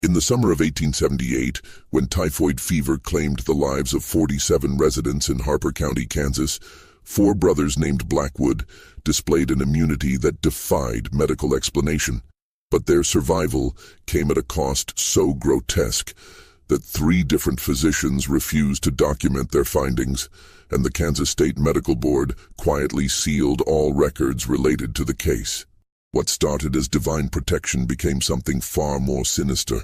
In the summer of 1878, when typhoid fever claimed the lives of 47 residents in Harper County, Kansas, four brothers named Blackwood displayed an immunity that defied medical explanation. But their survival came at a cost so grotesque that 3 different physicians refused to document their findings, and the Kansas State Medical Board quietly sealed all records related to the case. What started as divine protection became something far more sinister,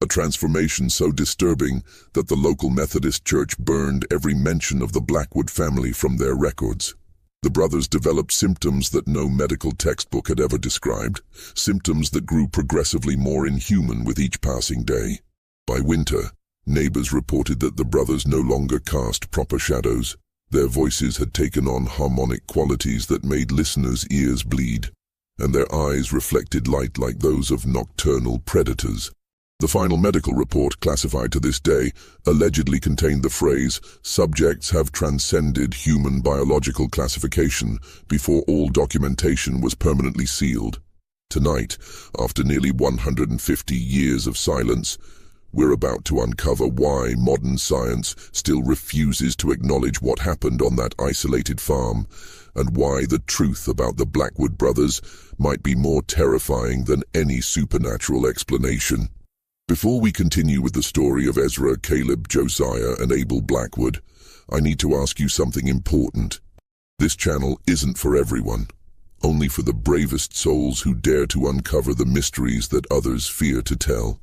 a transformation so disturbing that the local Methodist church burned every mention of the Blackwood family from their records. The brothers developed symptoms that no medical textbook had ever described, symptoms that grew progressively more inhuman with each passing day. By winter, neighbors reported that the brothers no longer cast proper shadows. Their voices had taken on harmonic qualities that made listeners' ears bleed, and their eyes reflected light like those of nocturnal predators. The final medical report, classified to this day, allegedly contained the phrase, "Subjects have transcended human biological classification," before all documentation was permanently sealed. Tonight, after nearly 150 years of silence, we're about to uncover why modern science still refuses to acknowledge what happened on that isolated farm, and why the truth about the Blackwood brothers might be more terrifying than any supernatural explanation. Before we continue with the story of Ezra, Caleb, Josiah, and Abel Blackwood, I need to ask you something important. This channel isn't for everyone, only for the bravest souls who dare to uncover the mysteries that others fear to tell.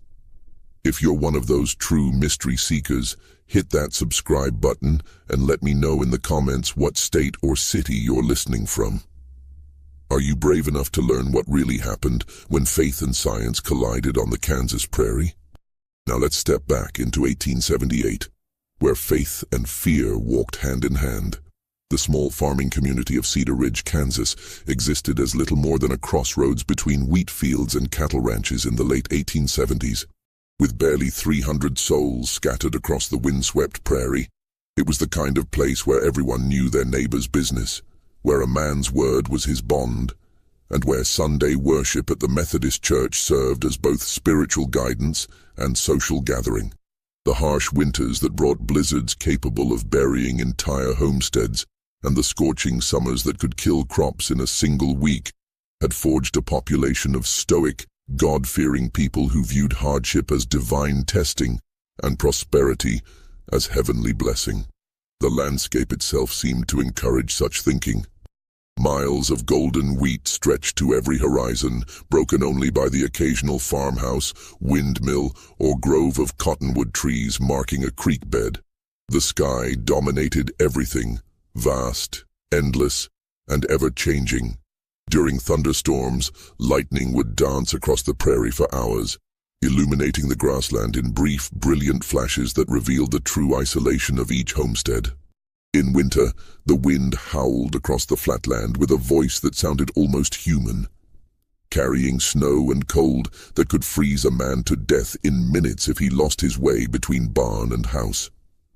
If you're one of those true mystery seekers, hit that subscribe button and let me know in the comments what state or city you're listening from. Are you brave enough to learn what really happened when faith and science collided on the Kansas prairie? Now let's step back into 1878, where faith and fear walked hand in hand. The small farming community of Cedar Ridge, Kansas, existed as little more than a crossroads between wheat fields and cattle ranches in the late 1870s. With barely 300 souls scattered across the windswept prairie, it was the kind of place where everyone knew their neighbor's business, where a man's word was his bond, and where Sunday worship at the Methodist church served as both spiritual guidance and social gathering. The harsh winters that brought blizzards capable of burying entire homesteads, and the scorching summers that could kill crops in a single week, had forged a population of stoic, God-fearing people who viewed hardship as divine testing and prosperity as heavenly blessing. The landscape itself seemed to encourage such thinking. Miles of golden wheat stretched to every horizon, broken only by the occasional farmhouse, windmill, or grove of cottonwood trees marking a creek bed. The sky dominated everything, vast, endless, and ever-changing. During thunderstorms, lightning would dance across the prairie for hours, illuminating the grassland in brief, brilliant flashes that revealed the true isolation of each homestead. In winter, the wind howled across the flatland with a voice that sounded almost human, carrying snow and cold that could freeze a man to death in minutes if he lost his way between barn and house.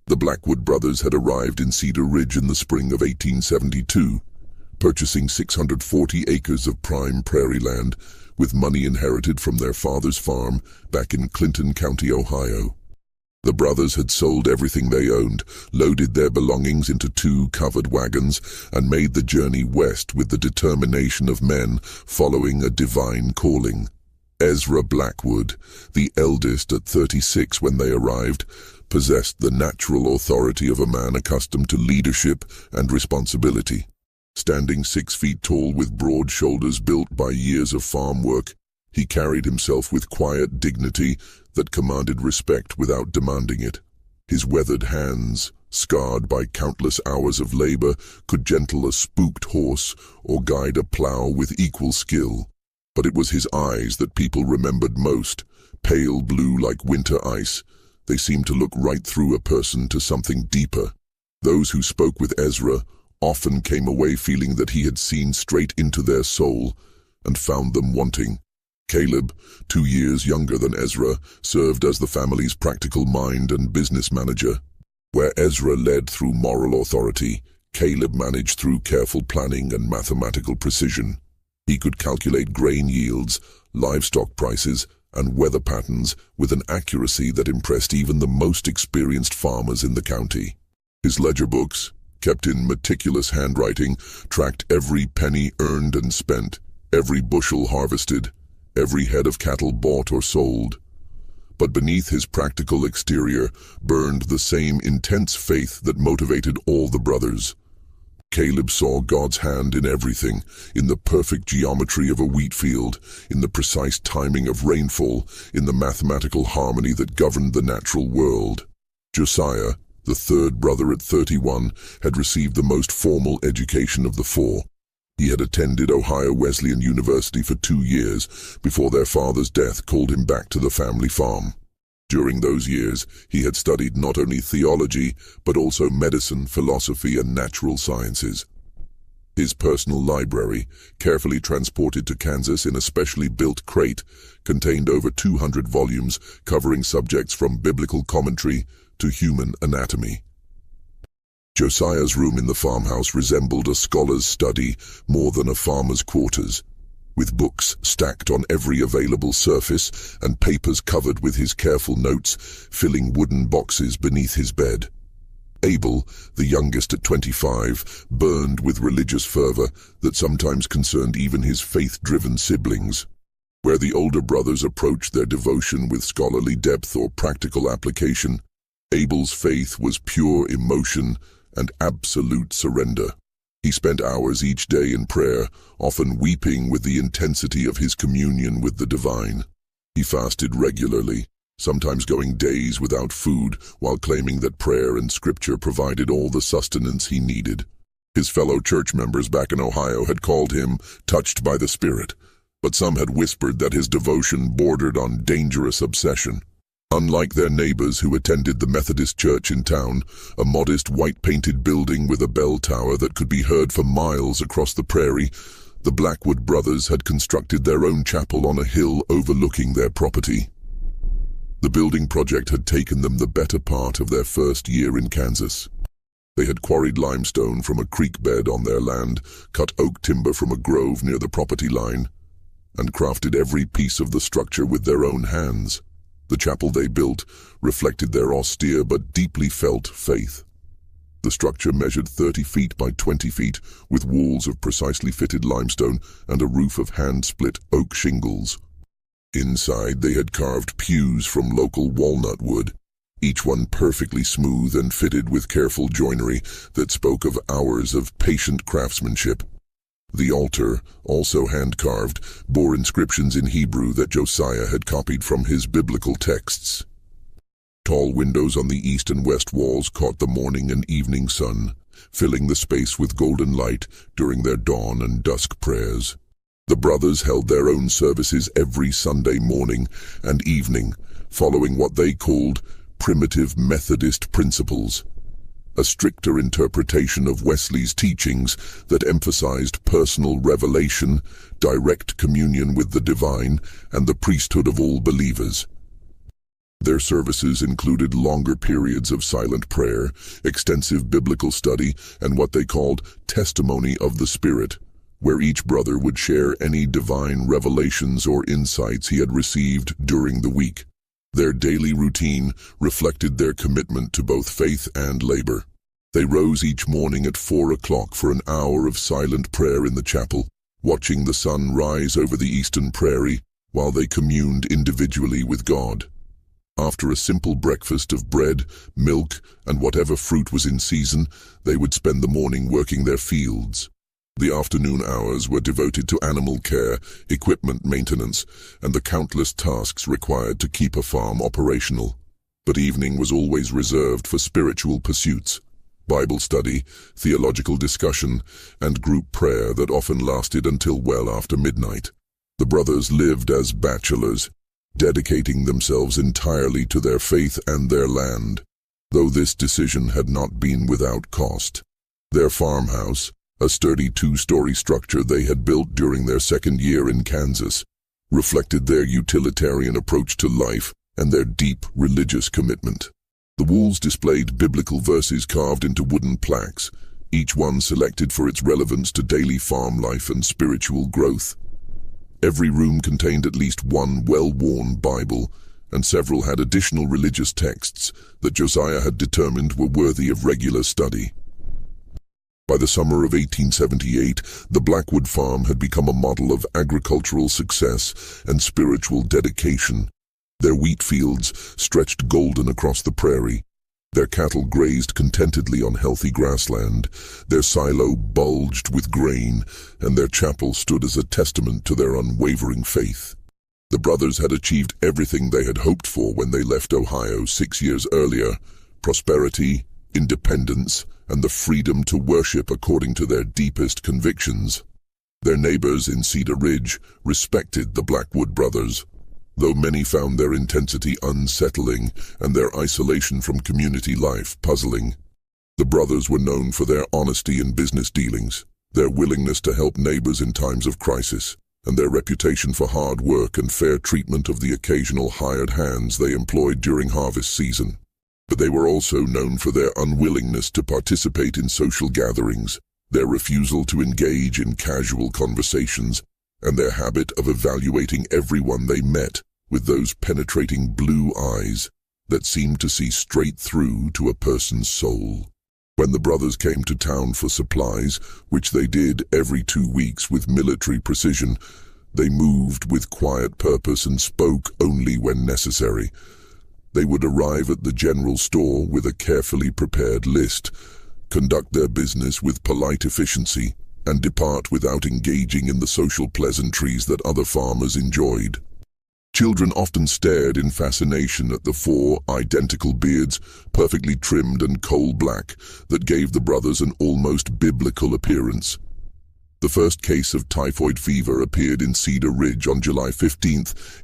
The Blackwood brothers had arrived in Cedar Ridge in the spring of 1872, purchasing 640 acres of prime prairie land with money inherited from their father's farm back in Clinton County, Ohio. The brothers had sold everything they owned, loaded their belongings into 2 covered wagons, and made the journey west with the determination of men following a divine calling. Ezra Blackwood, the eldest at 36 when they arrived, possessed the natural authority of a man accustomed to leadership and responsibility. Standing 6 feet tall with broad shoulders built by years of farm work, he carried himself with quiet dignity that commanded respect without demanding it. His weathered hands, scarred by countless hours of labor, could gentle a spooked horse or guide a plow with equal skill. But it was his eyes that people remembered most, pale blue like winter ice. They seemed to look right through a person to something deeper. Those who spoke with Ezra often came away feeling that he had seen straight into their soul and found them wanting. Caleb, 2 years younger than Ezra, served as the family's practical mind and business manager. Where Ezra led through moral authority, Caleb managed through careful planning and mathematical precision. He could calculate grain yields, livestock prices, and weather patterns with an accuracy that impressed even the most experienced farmers in the county. His ledger books, kept in meticulous handwriting, tracked every penny earned and spent, every bushel harvested, every head of cattle bought or sold. But beneath his practical exterior burned the same intense faith that motivated all the brothers. Caleb saw God's hand in everything, in the perfect geometry of a wheat field, in the precise timing of rainfall, in the mathematical harmony that governed the natural world. Josiah, the third brother at 31, had received the most formal education of the four. He had attended Ohio Wesleyan University for 2 years before their father's death called him back to the family farm. During those years, he had studied not only theology, but also medicine, philosophy, and natural sciences. His personal library, carefully transported to Kansas in a specially built crate, contained over 200 volumes covering subjects from biblical commentary to human anatomy. Josiah's room in the farmhouse resembled a scholar's study more than a farmer's quarters, with books stacked on every available surface and papers covered with his careful notes filling wooden boxes beneath his bed. Abel, the youngest at 25, burned with religious fervor that sometimes concerned even his faith-driven siblings. Where the older brothers approached their devotion with scholarly depth or practical application, Abel's faith was pure emotion and absolute surrender. He spent hours each day in prayer, often weeping with the intensity of his communion with the divine. He fasted regularly, sometimes going days without food, while claiming that prayer and scripture provided all the sustenance he needed. His fellow church members back in Ohio had called him touched by the Spirit, but some had whispered that his devotion bordered on dangerous obsession. Unlike their neighbors who attended the Methodist church in town, a modest white-painted building with a bell tower that could be heard for miles across the prairie, the Blackwood brothers had constructed their own chapel on a hill overlooking their property. The building project had taken them the better part of their first year in Kansas. They had quarried limestone from a creek bed on their land, cut oak timber from a grove near the property line, and crafted every piece of the structure with their own hands. The chapel they built reflected their austere but deeply felt faith. The structure measured 30 feet by 20 feet, with walls of precisely fitted limestone and a roof of hand-split oak shingles. Inside, they had carved pews from local walnut wood, each one perfectly smooth and fitted with careful joinery that spoke of hours of patient craftsmanship. The altar, also hand-carved, bore inscriptions in Hebrew that Josiah had copied from his biblical texts. Tall windows on the east and west walls caught the morning and evening sun, filling the space with golden light during their dawn and dusk prayers. The brothers held their own services every Sunday morning and evening, following what they called primitive Methodist principles, a stricter interpretation of Wesley's teachings that emphasized personal revelation, direct communion with the divine, and the priesthood of all believers. Their services included longer periods of silent prayer, extensive biblical study, and what they called testimony of the Spirit, where each brother would share any divine revelations or insights he had received during the week. Their daily routine reflected their commitment to both faith and labor. They rose each morning at 4 o'clock for an hour of silent prayer in the chapel, watching the sun rise over the eastern prairie while they communed individually with God. After a simple breakfast of bread, milk, and whatever fruit was in season, they would spend the morning working their fields. The afternoon hours were devoted to animal care, equipment maintenance, and the countless tasks required to keep a farm operational. But evening was always reserved for spiritual pursuits, Bible study, theological discussion, and group prayer that often lasted until well after midnight. The brothers lived as bachelors, dedicating themselves entirely to their faith and their land, though this decision had not been without cost. Their farmhouse, a sturdy 2-story structure they had built during their second year in Kansas, reflected their utilitarian approach to life and their deep religious commitment. The walls displayed biblical verses carved into wooden plaques, each one selected for its relevance to daily farm life and spiritual growth. Every room contained at least one well-worn Bible, and several had additional religious texts that Josiah had determined were worthy of regular study. By the summer of 1878, the Blackwood farm had become a model of agricultural success and spiritual dedication. Their wheat fields stretched golden across the prairie. Their cattle grazed contentedly on healthy grassland. Their silo bulged with grain, and their chapel stood as a testament to their unwavering faith. The brothers had achieved everything they had hoped for when they left Ohio 6 years earlier: prosperity, independence, and the freedom to worship according to their deepest convictions. Their neighbors in Cedar Ridge respected the Blackwood brothers, though many found their intensity unsettling and their isolation from community life puzzling. The brothers were known for their honesty in business dealings, their willingness to help neighbors in times of crisis, and their reputation for hard work and fair treatment of the occasional hired hands they employed during harvest season. But they were also known for their unwillingness to participate in social gatherings, their refusal to engage in casual conversations, and their habit of evaluating everyone they met with those penetrating blue eyes that seemed to see straight through to a person's soul. When the brothers came to town for supplies, which they did every 2 weeks with military precision, they moved with quiet purpose and spoke only when necessary. They would arrive at the general store with a carefully prepared list, conduct their business with polite efficiency, and depart without engaging in the social pleasantries that other farmers enjoyed. Children often stared in fascination at the 4 identical beards, perfectly trimmed and coal-black, that gave the brothers an almost biblical appearance. The first case of typhoid fever appeared in Cedar Ridge on July 15,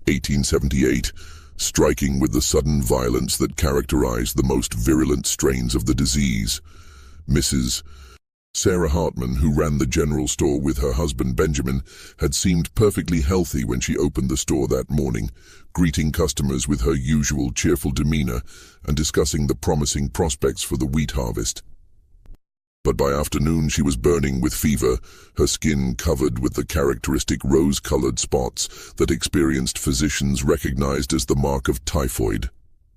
1878, striking with the sudden violence that characterized the most virulent strains of the disease. Mrs. Sarah Hartman, who ran the general store with her husband Benjamin, had seemed perfectly healthy when she opened the store that morning, greeting customers with her usual cheerful demeanor and discussing the promising prospects for the wheat harvest. But by afternoon she was burning with fever, her skin covered with the characteristic rose-colored spots that experienced physicians recognized as the mark of typhoid.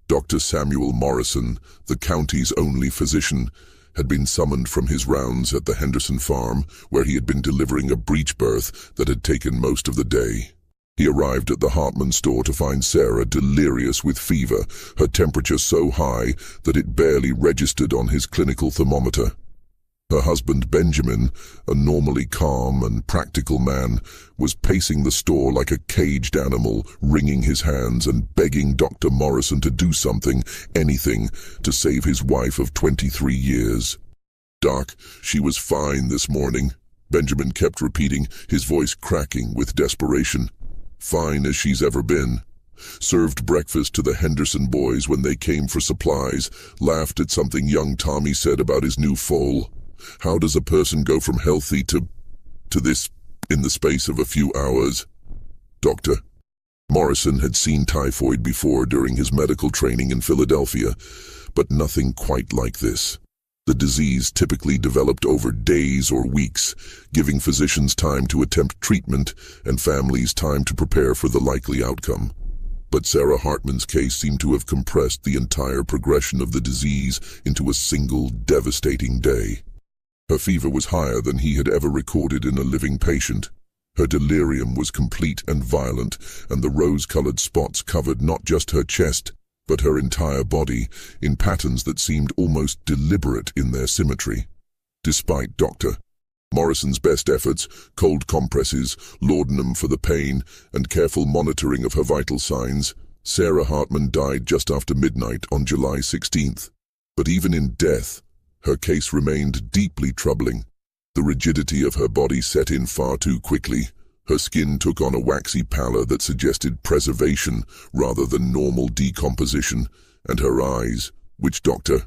Dr. Samuel Morrison, the county's only physician, had been summoned from his rounds at the Henderson farm, where he had been delivering a breech birth that had taken most of the day. He arrived at the Hartman store to find Sarah delirious with fever, her temperature so high that it barely registered on his clinical thermometer. Her husband Benjamin, a normally calm and practical man, was pacing the store like a caged animal, wringing his hands and begging Dr. Morrison to do something, anything, to save his wife of 23 years. "Doc, she was fine this morning," Benjamin kept repeating, his voice cracking with desperation. "Fine as she's ever been. Served breakfast to the Henderson boys when they came for supplies, laughed at something young Tommy said about his new foal. How does a person go from healthy to this in the space of a few hours?" Dr. Morrison had seen typhoid before during his medical training in Philadelphia, but nothing quite like this. The disease typically developed over days or weeks, giving physicians time to attempt treatment and families time to prepare for the likely outcome. But Sarah Hartman's case seemed to have compressed the entire progression of the disease into a single devastating day. Her fever was higher than he had ever recorded in a living patient. Her delirium was complete and violent, and the rose-colored spots covered not just her chest, but her entire body, in patterns that seemed almost deliberate in their symmetry. Despite Dr. Morrison's best efforts, cold compresses, laudanum for the pain, and careful monitoring of her vital signs, Sarah Hartman died just after midnight on July 16th. But even in death, her case remained deeply troubling. The rigidity of her body set in far too quickly. Her skin took on a waxy pallor that suggested preservation rather than normal decomposition, and her eyes, which Dr.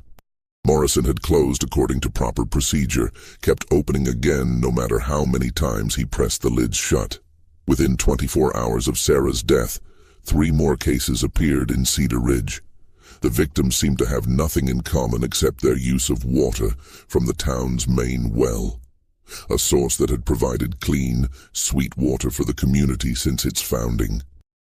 Morrison had closed according to proper procedure, kept opening again no matter how many times he pressed the lids shut. Within 24 hours of Sarah's death, 3 more cases appeared in Cedar Ridge. The victims seemed to have nothing in common except their use of water from the town's main well. a source that had provided clean, sweet water for the community since its founding.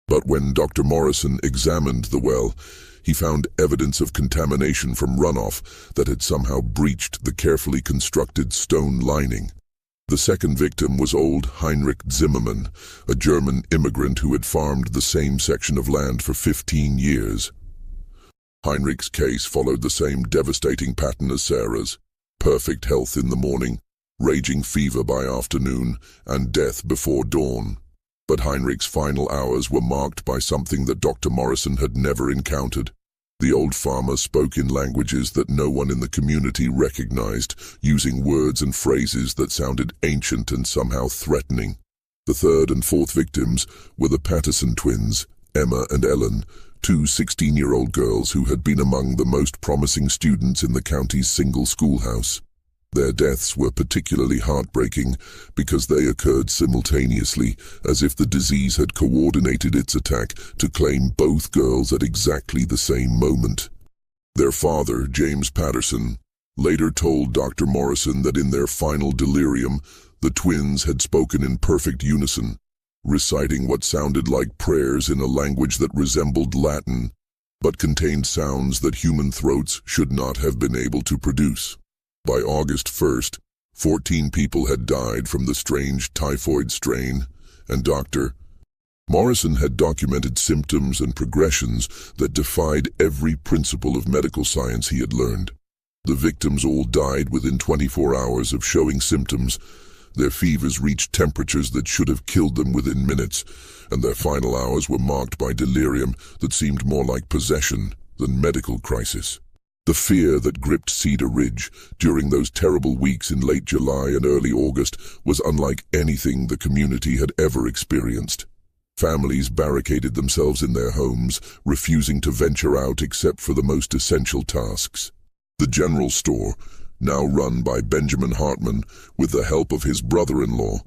But when Dr. Morrison examined the well, he found evidence of contamination from runoff that had somehow breached the carefully constructed stone lining. The second victim was old Heinrich Zimmermann, a German immigrant who had farmed the same section of land for 15 years. Heinrich's case followed the same devastating pattern as Sarah's: perfect health in the morning, raging fever by afternoon, and death before dawn. But Heinrich's final hours were marked by something that Dr. Morrison had never encountered. The old farmer spoke in languages that no one in the community recognized, using words and phrases that sounded ancient and somehow threatening. The third and fourth victims were the Patterson twins, Emma and Ellen, two 16-year-old girls who had been among the most promising students in the county's single schoolhouse. Their deaths were particularly heartbreaking because they occurred simultaneously, as if the disease had coordinated its attack to claim both girls at exactly the same moment. Their father, James Patterson, later told Dr. Morrison that in their final delirium, the twins had spoken in perfect unison, reciting what sounded like prayers in a language that resembled Latin, but contained sounds that human throats should not have been able to produce. By August 1st, 14 people had died from the strange typhoid strain, and Dr. Morrison had documented symptoms and progressions that defied every principle of medical science he had learned. The victims all died within 24 hours of showing symptoms. Their fevers reached temperatures that should have killed them within minutes, and their final hours were marked by delirium that seemed more like possession than medical crisis. The fear that gripped Cedar Ridge during those terrible weeks in late July and early August was unlike anything the community had ever experienced. Families barricaded themselves in their homes, refusing to venture out except for the most essential tasks. The general store, now run by Benjamin Hartman with the help of his brother-in-law,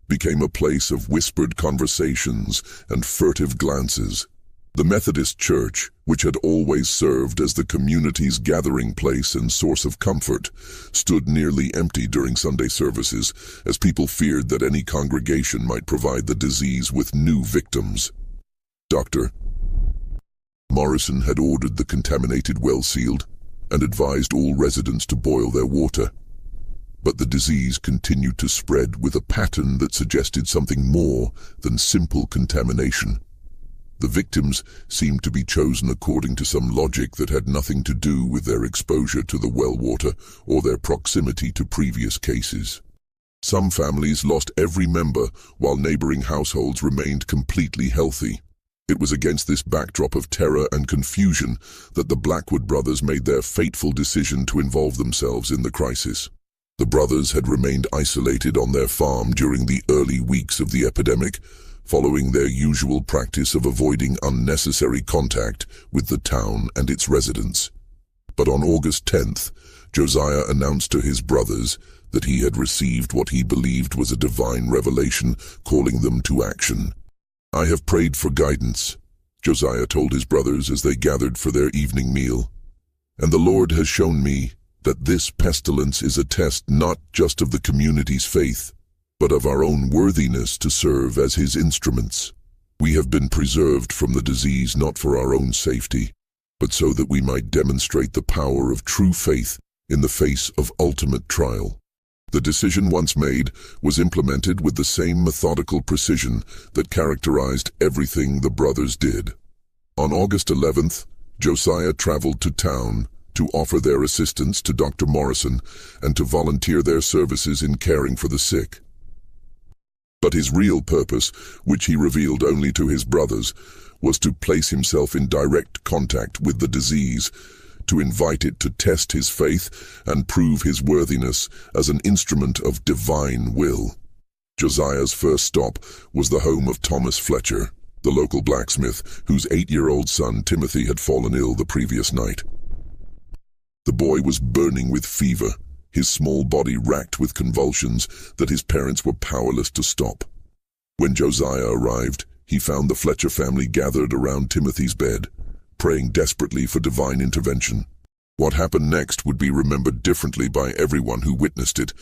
became a place of whispered conversations and furtive glances. The Methodist Church, which had always served as the community's gathering place and source of comfort, stood nearly empty during Sunday services, as people feared that any congregation might provide the disease with new victims. Dr. Morrison had ordered the contaminated well sealed and advised all residents to boil their water. But the disease continued to spread with a pattern that suggested something more than simple contamination. The victims seemed to be chosen according to some logic that had nothing to do with their exposure to the well water or their proximity to previous cases. Some families lost every member, while neighboring households remained completely healthy. It was against this backdrop of terror and confusion that the Blackwood brothers made their fateful decision to involve themselves in the crisis. The brothers had remained isolated on their farm during the early weeks of the epidemic, following their usual practice of avoiding unnecessary contact with the town and its residents. But on August 10th, Josiah announced to his brothers that he had received what he believed was a divine revelation calling them to action. "I have prayed for guidance," Josiah told his brothers as they gathered for their evening meal, "and the Lord has shown me that this pestilence is a test not just of the community's faith, but of our own worthiness to serve as his instruments. We have been preserved from the disease not for our own safety, but so that we might demonstrate the power of true faith in the face of ultimate trial." The decision once made was implemented with the same methodical precision that characterized everything the brothers did. On August 11th, Josiah traveled to town to offer their assistance to Dr. Morrison and to volunteer their services in caring for the sick. But his real purpose, which he revealed only to his brothers, was to place himself in direct contact with the disease, to invite it to test his faith and prove his worthiness as an instrument of divine will. Josiah's first stop was the home of Thomas Fletcher, the local blacksmith, whose 8-year-old son Timothy had fallen ill the previous night. The boy was burning with fever, his small body racked with convulsions that his parents were powerless to stop. When Josiah arrived, he found the Fletcher family gathered around Timothy's bed, praying desperately for divine intervention. What happened next would be remembered differently by everyone who witnessed it,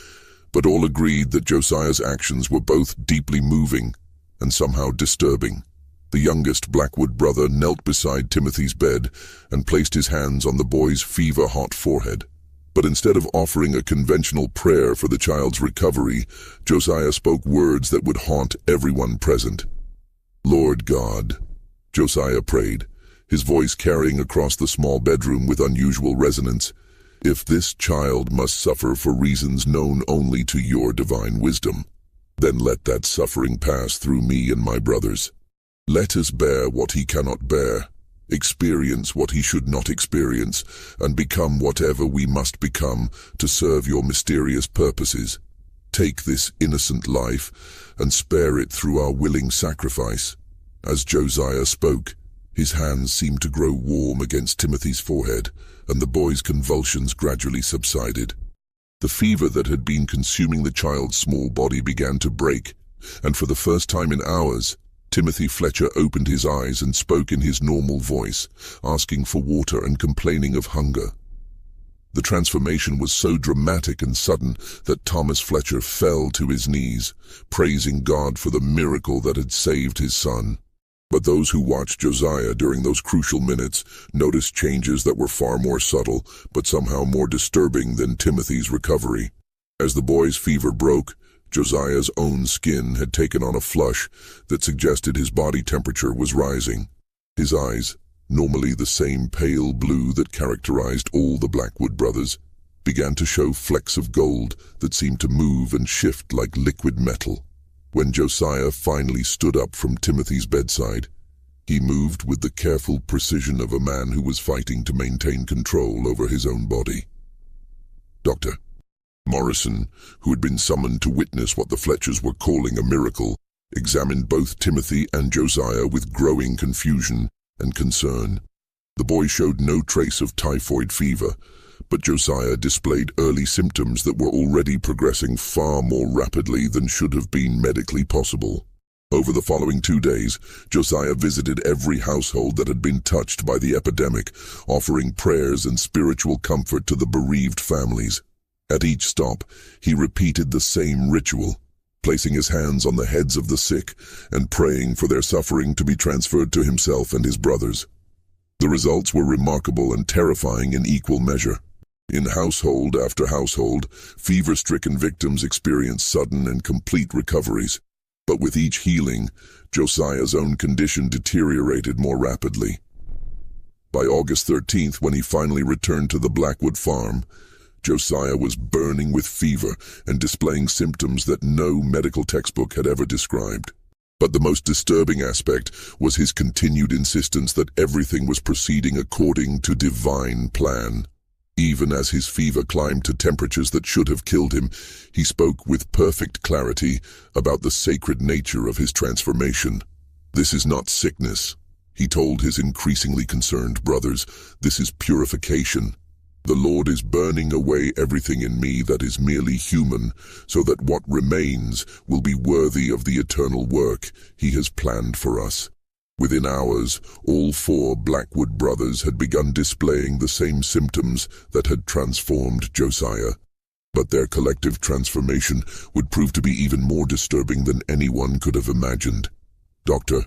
but all agreed that Josiah's actions were both deeply moving and somehow disturbing. The youngest Blackwood brother knelt beside Timothy's bed and placed his hands on the boy's fever-hot forehead. But instead of offering a conventional prayer for the child's recovery, Josiah spoke words that would haunt everyone present. "Lord God," Josiah prayed, his voice carrying across the small bedroom with unusual resonance, "if this child must suffer for reasons known only to your divine wisdom, then let that suffering pass through me and my brothers. Let us bear what he cannot bear, experience what he should not experience, and become whatever we must become to serve your mysterious purposes. Take this innocent life and spare it through our willing sacrifice." As Josiah spoke, his hands seemed to grow warm against Timothy's forehead, and the boy's convulsions gradually subsided. The fever that had been consuming the child's small body began to break, and for the first time in hours, Timothy Fletcher opened his eyes and spoke in his normal voice, asking for water and complaining of hunger. The transformation was so dramatic and sudden that Thomas Fletcher fell to his knees, praising God for the miracle that had saved his son. But those who watched Josiah during those crucial minutes noticed changes that were far more subtle, but somehow more disturbing than Timothy's recovery. As the boy's fever broke, Josiah's own skin had taken on a flush that suggested his body temperature was rising. His eyes, normally the same pale blue that characterized all the Blackwood brothers, began to show flecks of gold that seemed to move and shift like liquid metal. When Josiah finally stood up from Timothy's bedside, he moved with the careful precision of a man who was fighting to maintain control over his own body. Dr. Morrison, who had been summoned to witness what the Fletchers were calling a miracle, examined both Timothy and Josiah with growing confusion and concern. The boy showed no trace of typhoid fever, but Josiah displayed early symptoms that were already progressing far more rapidly than should have been medically possible. Over the following 2 days, Josiah visited every household that had been touched by the epidemic, offering prayers and spiritual comfort to the bereaved families. At each stop, he repeated the same ritual, placing his hands on the heads of the sick and praying for their suffering to be transferred to himself and his brothers. The results were remarkable and terrifying in equal measure. In household after household, fever-stricken victims experienced sudden and complete recoveries. But with each healing, Josiah's own condition deteriorated more rapidly. By August 13th, when he finally returned to the Blackwood farm, Josiah was burning with fever and displaying symptoms that no medical textbook had ever described. But the most disturbing aspect was his continued insistence that everything was proceeding according to divine plan. Even as his fever climbed to temperatures that should have killed him, he spoke with perfect clarity about the sacred nature of his transformation. "This is not sickness," he told his increasingly concerned brothers. "This is purification. The Lord is burning away everything in me that is merely human, so that what remains will be worthy of the eternal work he has planned for us." Within hours, all 4 Blackwood brothers had begun displaying the same symptoms that had transformed Josiah. But their collective transformation would prove to be even more disturbing than anyone could have imagined. Dr.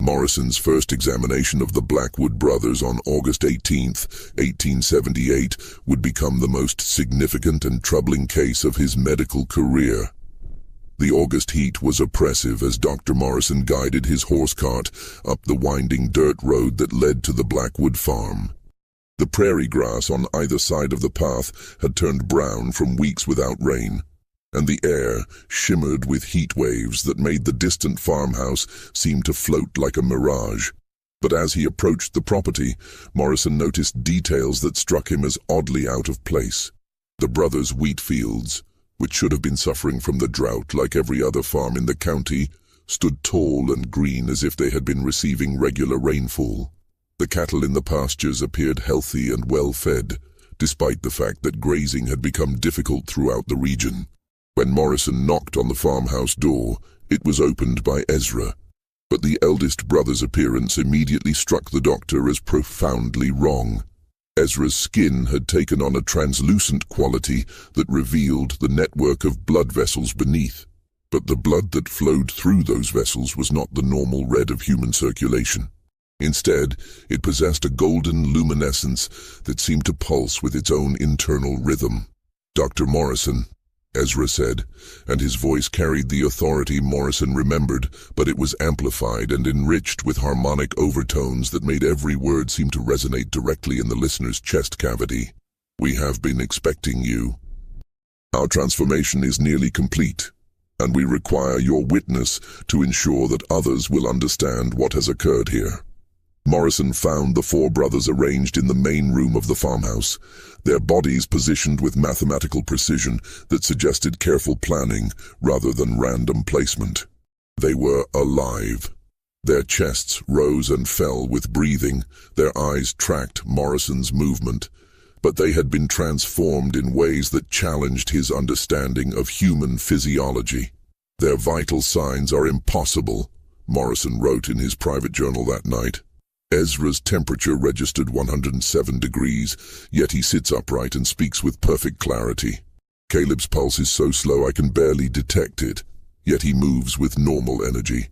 Morrison's first examination of the Blackwood brothers on August 18th, 1878, would become the most significant and troubling case of his medical career. The August heat was oppressive as Dr. Morrison guided his horse cart up the winding dirt road that led to the Blackwood farm. The prairie grass on either side of the path had turned brown from weeks without rain, and the air shimmered with heat waves that made the distant farmhouse seem to float like a mirage. But as he approached the property, Morrison noticed details that struck him as oddly out of place. The brothers' wheat fields, which should have been suffering from the drought like every other farm in the county, stood tall and green as if they had been receiving regular rainfall. The cattle in the pastures appeared healthy and well-fed, despite the fact that grazing had become difficult throughout the region. When Morrison knocked on the farmhouse door, it was opened by Ezra, but the eldest brother's appearance immediately struck the doctor as profoundly wrong. Ezra's skin had taken on a translucent quality that revealed the network of blood vessels beneath. But the blood that flowed through those vessels was not the normal red of human circulation. Instead, it possessed a golden luminescence that seemed to pulse with its own internal rhythm. "Dr. Morrison," Ezra said, and his voice carried the authority Morrison remembered, but it was amplified and enriched with harmonic overtones that made every word seem to resonate directly in the listener's chest cavity. "We have been expecting you. Our transformation is nearly complete, and we require your witness to ensure that others will understand what has occurred here." Morrison found the four brothers arranged in the main room of the farmhouse, their bodies positioned with mathematical precision that suggested careful planning rather than random placement. They were alive. Their chests rose and fell with breathing, their eyes tracked Morrison's movement, but they had been transformed in ways that challenged his understanding of human physiology. "Their vital signs are impossible," Morrison wrote in his private journal that night. Ezra's temperature registered 107 degrees, yet he sits upright and speaks with perfect clarity. "Caleb's pulse is so slow I can barely detect it, yet he moves with normal energy.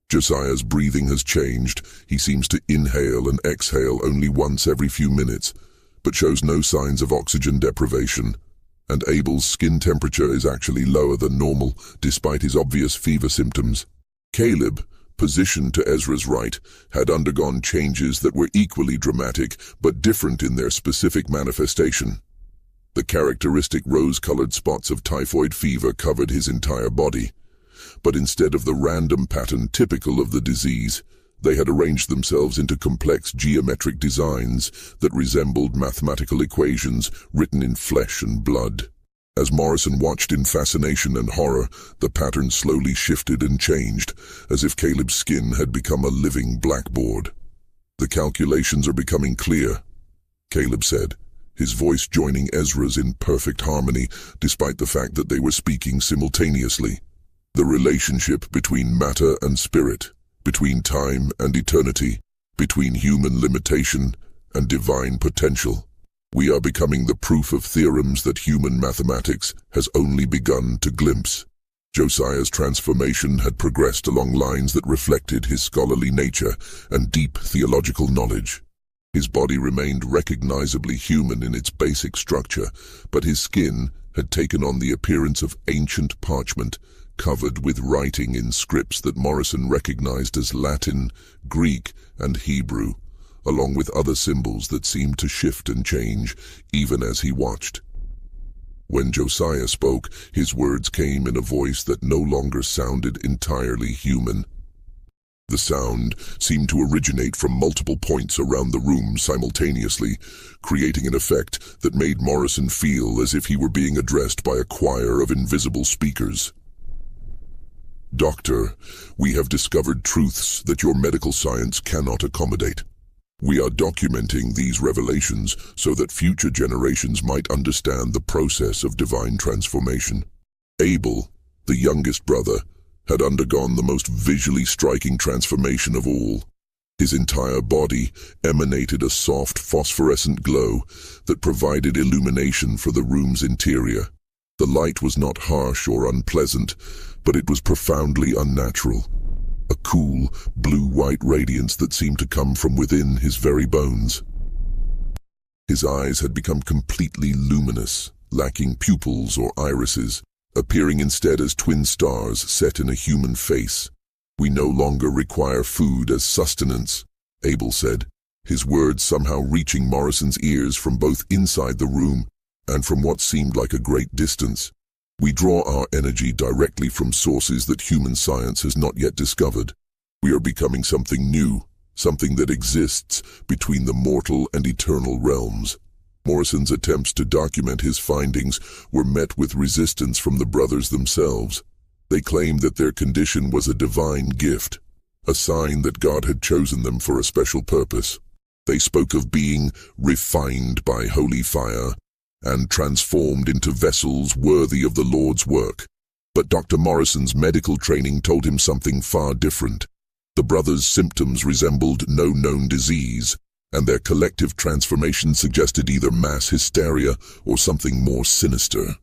Josiah's breathing has changed. He seems to inhale and exhale only once every few minutes, but shows no signs of oxygen deprivation. And Abel's skin temperature is actually lower than normal, despite his obvious fever symptoms. Caleb, positioned to Ezra's right, had undergone changes that were equally dramatic, but different in their specific manifestation. The characteristic rose-colored spots of typhoid fever covered his entire body, but instead of the random pattern typical of the disease, they had arranged themselves into complex geometric designs that resembled mathematical equations written in flesh and blood. As Morrison watched in fascination and horror, the pattern slowly shifted and changed, as if Caleb's skin had become a living blackboard. "The calculations are becoming clear," Caleb said, his voice joining Ezra's in perfect harmony, despite the fact that they were speaking simultaneously. "The relationship between matter and spirit, between time and eternity, between human limitation and divine potential. We are becoming the proof of theorems that human mathematics has only begun to glimpse." Josiah's transformation had progressed along lines that reflected his scholarly nature and deep theological knowledge. His body remained recognizably human in its basic structure, but his skin had taken on the appearance of ancient parchment, covered with writing in scripts that Morrison recognized as Latin, Greek, and Hebrew, along with other symbols that seemed to shift and change even as he watched. When Josiah spoke, his words came in a voice that no longer sounded entirely human. The sound seemed to originate from multiple points around the room simultaneously, creating an effect that made Morrison feel as if he were being addressed by a choir of invisible speakers. "Doctor, we have discovered truths that your medical science cannot accommodate. We are documenting these revelations so that future generations might understand the process of divine transformation." Abel, the youngest brother, had undergone the most visually striking transformation of all. His entire body emanated a soft phosphorescent glow that provided illumination for the room's interior. The light was not harsh or unpleasant, but it was profoundly unnatural. A cool, blue-white radiance that seemed to come from within his very bones. His eyes had become completely luminous, lacking pupils or irises, appearing instead as twin stars set in a human face. "We no longer require food as sustenance," Abel said, his words somehow reaching Morrison's ears from both inside the room and from what seemed like a great distance. "We draw our energy directly from sources that human science has not yet discovered. We are becoming something new, something that exists between the mortal and eternal realms." Morrison's attempts to document his findings were met with resistance from the brothers themselves. They claimed that their condition was a divine gift, a sign that God had chosen them for a special purpose. They spoke of being refined by holy fire and transformed into vessels worthy of the Lord's work. But Dr. Morrison's medical training told him something far different. The brothers' symptoms resembled no known disease, and their collective transformation suggested either mass hysteria or something more sinister.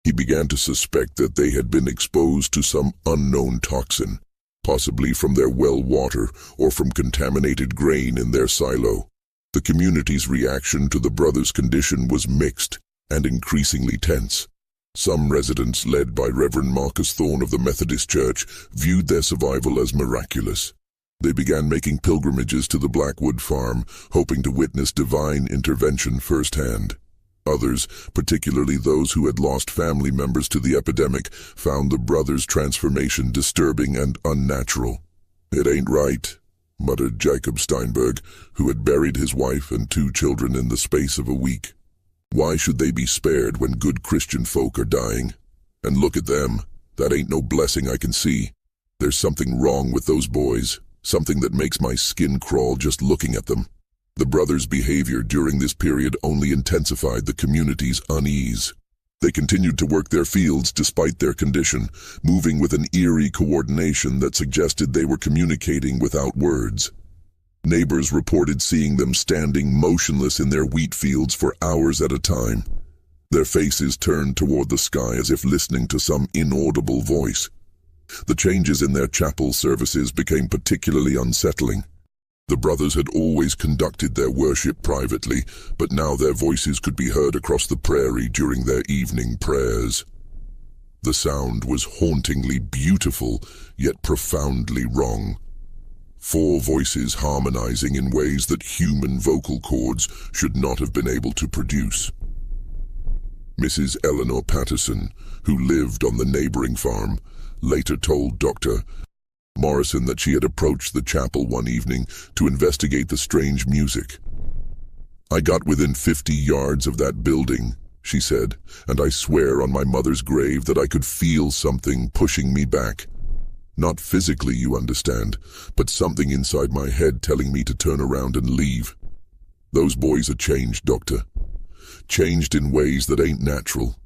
He began to suspect that they had been exposed to some unknown toxin, possibly from their well water or from contaminated grain in their silo. The community's reaction to the brothers' condition was mixed and increasingly tense. Some residents, led by Reverend Marcus Thorne of the Methodist Church, viewed their survival as miraculous. They began making pilgrimages to the Blackwood farm, hoping to witness divine intervention firsthand. Others, particularly those who had lost family members to the epidemic, found the brothers' transformation disturbing and unnatural. "It ain't right," muttered Jacob Steinberg, who had buried his wife and 2 children in the space of a week. "Why should they be spared when good Christian folk are dying? And look at them. That ain't no blessing I can see. There's something wrong with those boys, something that makes my skin crawl just looking at them." The brothers' behavior during this period only intensified the community's unease. They continued to work their fields despite their condition, moving with an eerie coordination that suggested they were communicating without words. Neighbors reported seeing them standing motionless in their wheat fields for hours at a time, their faces turned toward the sky as if listening to some inaudible voice. The changes in their chapel services became particularly unsettling. The brothers had always conducted their worship privately, but now their voices could be heard across the prairie during their evening prayers. The sound was hauntingly beautiful, yet profoundly wrong. 4 voices harmonizing in ways that human vocal cords should not have been able to produce. Mrs. Eleanor Patterson, who lived on the neighboring farm, later told Dr. Morrison that she had approached the chapel one evening to investigate the strange music. "I got within 50 yards of that building," she said, "and I swear on my mother's grave that I could feel something pushing me back. Not physically, you understand, but something inside my head telling me to turn around and leave. Those boys are changed, Doctor. Changed in ways that ain't natural."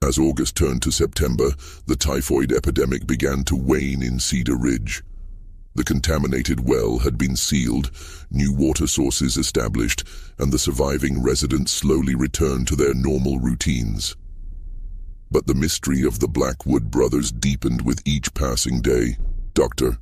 As August turned to September, the typhoid epidemic began to wane in Cedar Ridge. The contaminated well had been sealed, new water sources established, and the surviving residents slowly returned to their normal routines. But the mystery of the Blackwood brothers deepened with each passing day. Dr.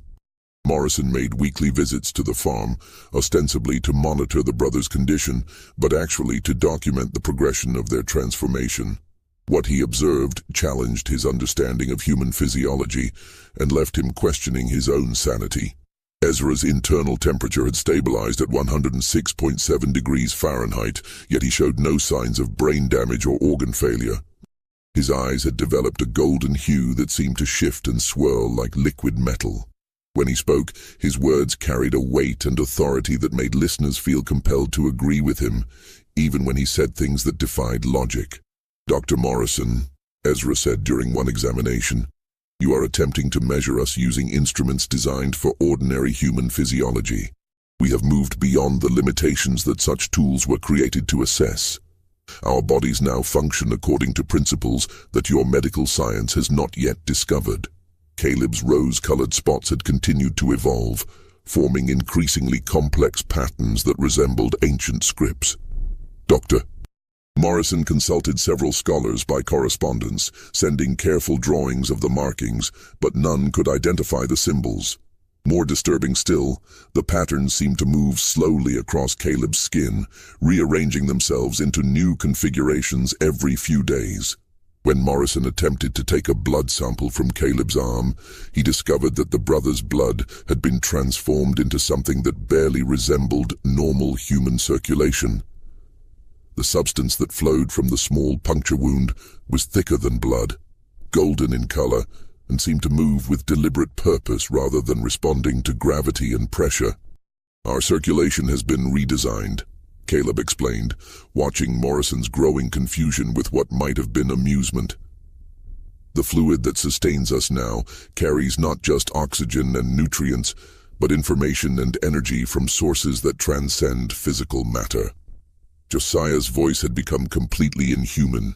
Morrison made weekly visits to the farm, ostensibly to monitor the brothers' condition, but actually to document the progression of their transformation. What he observed challenged his understanding of human physiology and left him questioning his own sanity. Ezra's internal temperature had stabilized at 106.7 degrees Fahrenheit, yet he showed no signs of brain damage or organ failure. His eyes had developed a golden hue that seemed to shift and swirl like liquid metal. When he spoke, his words carried a weight and authority that made listeners feel compelled to agree with him, even when he said things that defied logic. "Dr. Morrison," Ezra said during one examination, "you are attempting to measure us using instruments designed for ordinary human physiology. We have moved beyond the limitations that such tools were created to assess. Our bodies now function according to principles that your medical science has not yet discovered." Caleb's rose-colored spots had continued to evolve, forming increasingly complex patterns that resembled ancient scripts. Dr. Morrison consulted several scholars by correspondence, sending careful drawings of the markings, but none could identify the symbols. More disturbing still, the patterns seemed to move slowly across Caleb's skin, rearranging themselves into new configurations every few days. When Morrison attempted to take a blood sample from Caleb's arm, he discovered that the brother's blood had been transformed into something that barely resembled normal human circulation. The substance that flowed from the small puncture wound was thicker than blood, golden in color, and seemed to move with deliberate purpose rather than responding to gravity and pressure. "Our circulation has been redesigned," Caleb explained, watching Morrison's growing confusion with what might have been amusement. "The fluid that sustains us now carries not just oxygen and nutrients, but information and energy from sources that transcend physical matter." Josiah's voice had become completely inhuman.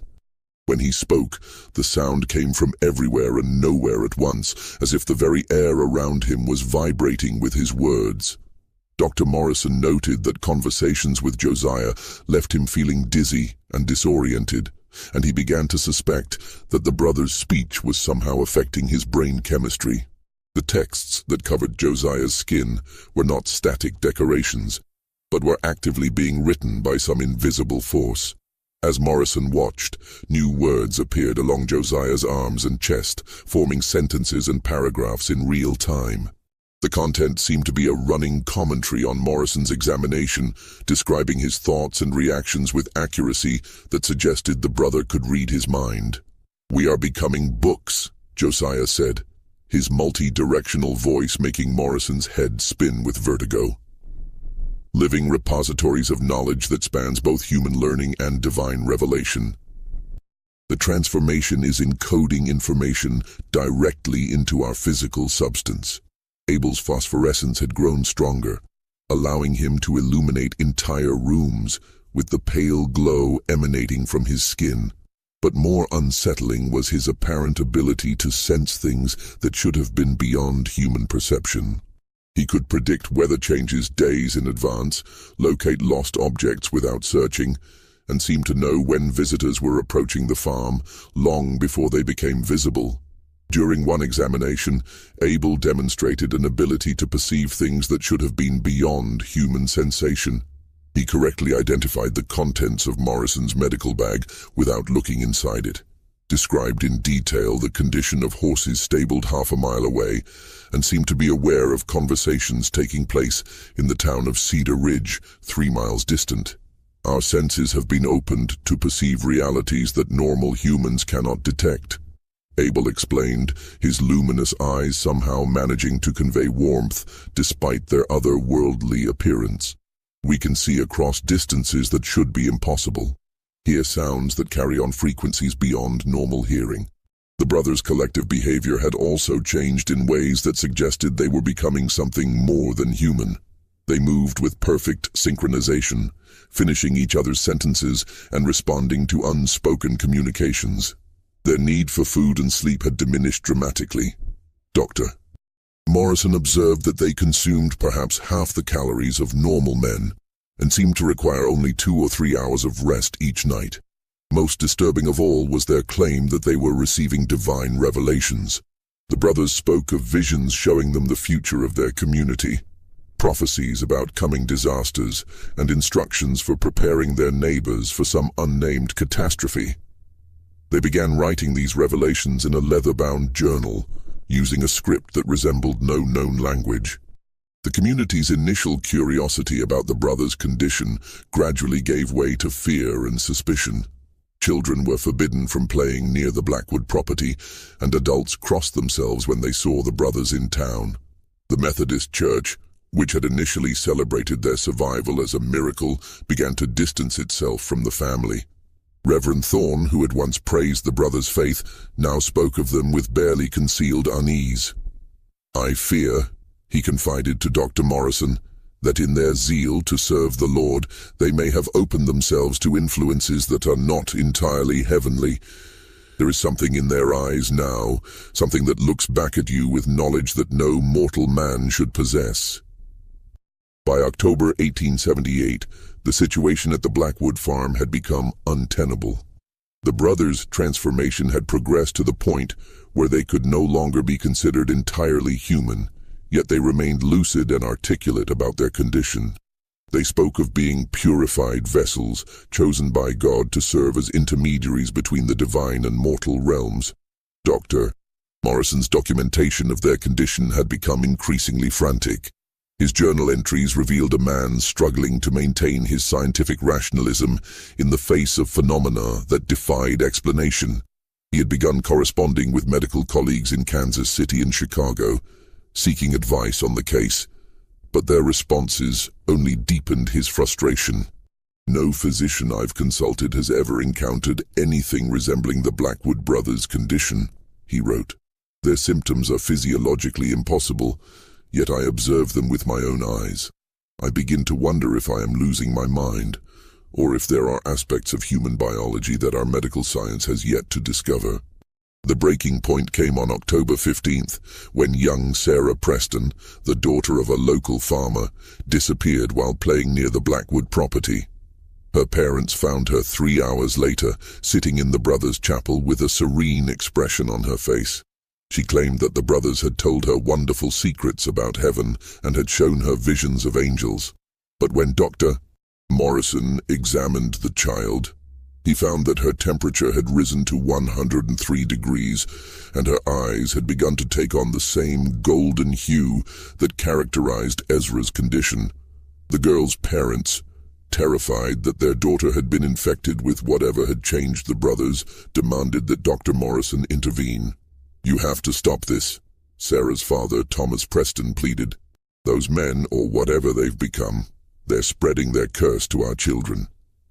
When he spoke, the sound came from everywhere and nowhere at once, as if the very air around him was vibrating with his words. Dr. Morrison noted that conversations with Josiah left him feeling dizzy and disoriented, and he began to suspect that the brother's speech was somehow affecting his brain chemistry. The texts that covered Josiah's skin were not static decorations, but were actively being written by some invisible force. As Morrison watched, new words appeared along Josiah's arms and chest, forming sentences and paragraphs in real time. The content seemed to be a running commentary on Morrison's examination, describing his thoughts and reactions with accuracy that suggested the brother could read his mind. "We are becoming books," Josiah said, his multi-directional voice making Morrison's head spin with vertigo. "Living repositories of knowledge that spans both human learning and divine revelation. The transformation is encoding information directly into our physical substance." Abel's phosphorescence had grown stronger, allowing him to illuminate entire rooms with the pale glow emanating from his skin. But more unsettling was his apparent ability to sense things that should have been beyond human perception. He could predict weather changes days in advance, locate lost objects without searching, and seemed to know when visitors were approaching the farm long before they became visible. During one examination, Abel demonstrated an ability to perceive things that should have been beyond human sensation. He correctly identified the contents of Morrison's medical bag without looking inside it, described in detail the condition of horses stabled half a mile away, and seemed to be aware of conversations taking place in the town of Cedar Ridge, 3 miles distant. "Our senses have been opened to perceive realities that normal humans cannot detect," Abel explained, his luminous eyes somehow managing to convey warmth despite their otherworldly appearance. "We can see across distances that should be impossible, hear sounds that carry on frequencies beyond normal hearing." The brothers' collective behavior had also changed in ways that suggested they were becoming something more than human. They moved with perfect synchronization, finishing each other's sentences and responding to unspoken communications. Their need for food and sleep had diminished dramatically. Dr. Morrison observed that they consumed perhaps half the calories of normal men and seemed to require only 2 or 3 hours of rest each night. Most disturbing of all was their claim that they were receiving divine revelations. The brothers spoke of visions showing them the future of their community, prophecies about coming disasters, and instructions for preparing their neighbors for some unnamed catastrophe. They began writing these revelations in a leather-bound journal, using a script that resembled no known language. The community's initial curiosity about the brothers' condition gradually gave way to fear and suspicion. Children were forbidden from playing near the Blackwood property, and adults crossed themselves when they saw the brothers in town. The Methodist Church, which had initially celebrated their survival as a miracle, began to distance itself from the family. Reverend Thorne, who had once praised the brothers' faith, now spoke of them with barely concealed unease. "I fear," he confided to Dr. Morrison, "that in their zeal to serve the Lord, they may have opened themselves to influences that are not entirely heavenly. There is something in their eyes now, something that looks back at you with knowledge that no mortal man should possess." By October 1878, the situation at the Blackwood farm had become untenable. The brothers' transformation had progressed to the point where they could no longer be considered entirely human, yet they remained lucid and articulate about their condition. They spoke of being purified vessels, chosen by God to serve as intermediaries between the divine and mortal realms. Dr. Morrison's documentation of their condition had become increasingly frantic. His journal entries revealed a man struggling to maintain his scientific rationalism in the face of phenomena that defied explanation. He had begun corresponding with medical colleagues in Kansas City and Chicago, seeking advice on the case, but their responses only deepened his frustration. "No physician I've consulted has ever encountered anything resembling the Blackwood brothers' condition," he wrote. "Their symptoms are physiologically impossible, yet I observe them with my own eyes. I begin to wonder if I am losing my mind, or if there are aspects of human biology that our medical science has yet to discover." The breaking point came on October 15th, when young Sarah Preston, the daughter of a local farmer, disappeared while playing near the Blackwood property. Her parents found her 3 hours later, sitting in the brothers' chapel with a serene expression on her face. She claimed that the brothers had told her wonderful secrets about heaven and had shown her visions of angels. But when Dr. Morrison examined the child, he found that her temperature had risen to 103 degrees, and her eyes had begun to take on the same golden hue that characterized Ezra's condition. The girl's parents, terrified that their daughter had been infected with whatever had changed the brothers, demanded that Dr. Morrison intervene. "You have to stop this," Sarah's father, Thomas Preston, pleaded. "Those men, or whatever they've become, they're spreading their curse to our children.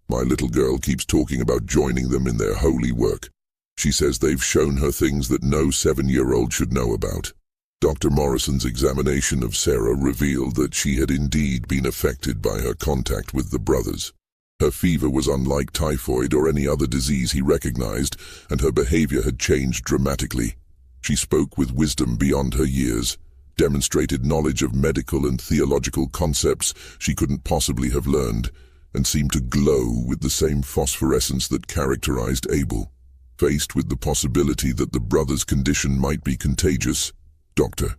My little girl keeps talking about joining them in their holy work. She says they've shown her things that no 7-year-old should know about." Dr. Morrison's examination of Sarah revealed that she had indeed been affected by her contact with the brothers. Her fever was unlike typhoid or any other disease he recognized, and her behavior had changed dramatically. She spoke with wisdom beyond her years, demonstrated knowledge of medical and theological concepts she couldn't possibly have learned, and seemed to glow with the same phosphorescence that characterized Abel. Faced with the possibility that the brother's condition might be contagious, Dr.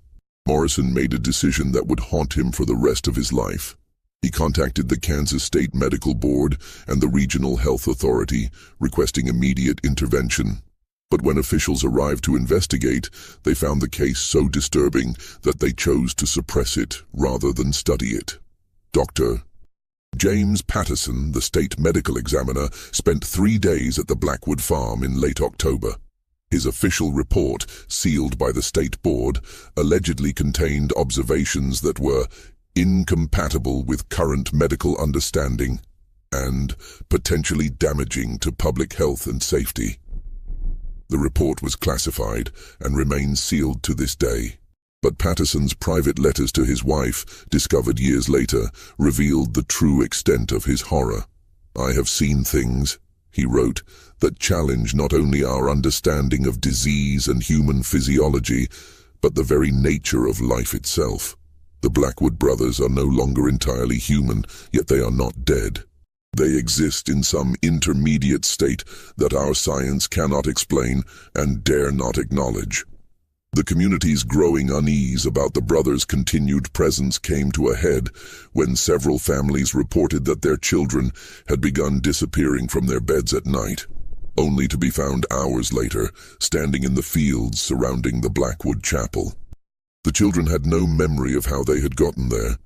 Morrison made a decision that would haunt him for the rest of his life. He contacted the Kansas State Medical Board and the Regional Health Authority, requesting immediate intervention. But when officials arrived to investigate, they found the case so disturbing that they chose to suppress it rather than study it. Dr. James Patterson, the state medical examiner, spent 3 days at the Blackwood farm in late October. His official report, sealed by the state board, allegedly contained observations that were incompatible with current medical understanding and potentially damaging to public health and safety. The report was classified and remains sealed to this day. But Patterson's private letters to his wife, discovered years later, revealed the true extent of his horror. "I have seen things," he wrote, "that challenge not only our understanding of disease and human physiology, but the very nature of life itself. The Blackwood brothers are no longer entirely human, yet they are not dead. They exist in some intermediate state that our science cannot explain and dare not acknowledge." The community's growing unease about the brothers' continued presence came to a head when several families reported that their children had begun disappearing from their beds at night, only to be found hours later, standing in the fields surrounding the Blackwood chapel. The children had no memory of how they had gotten there,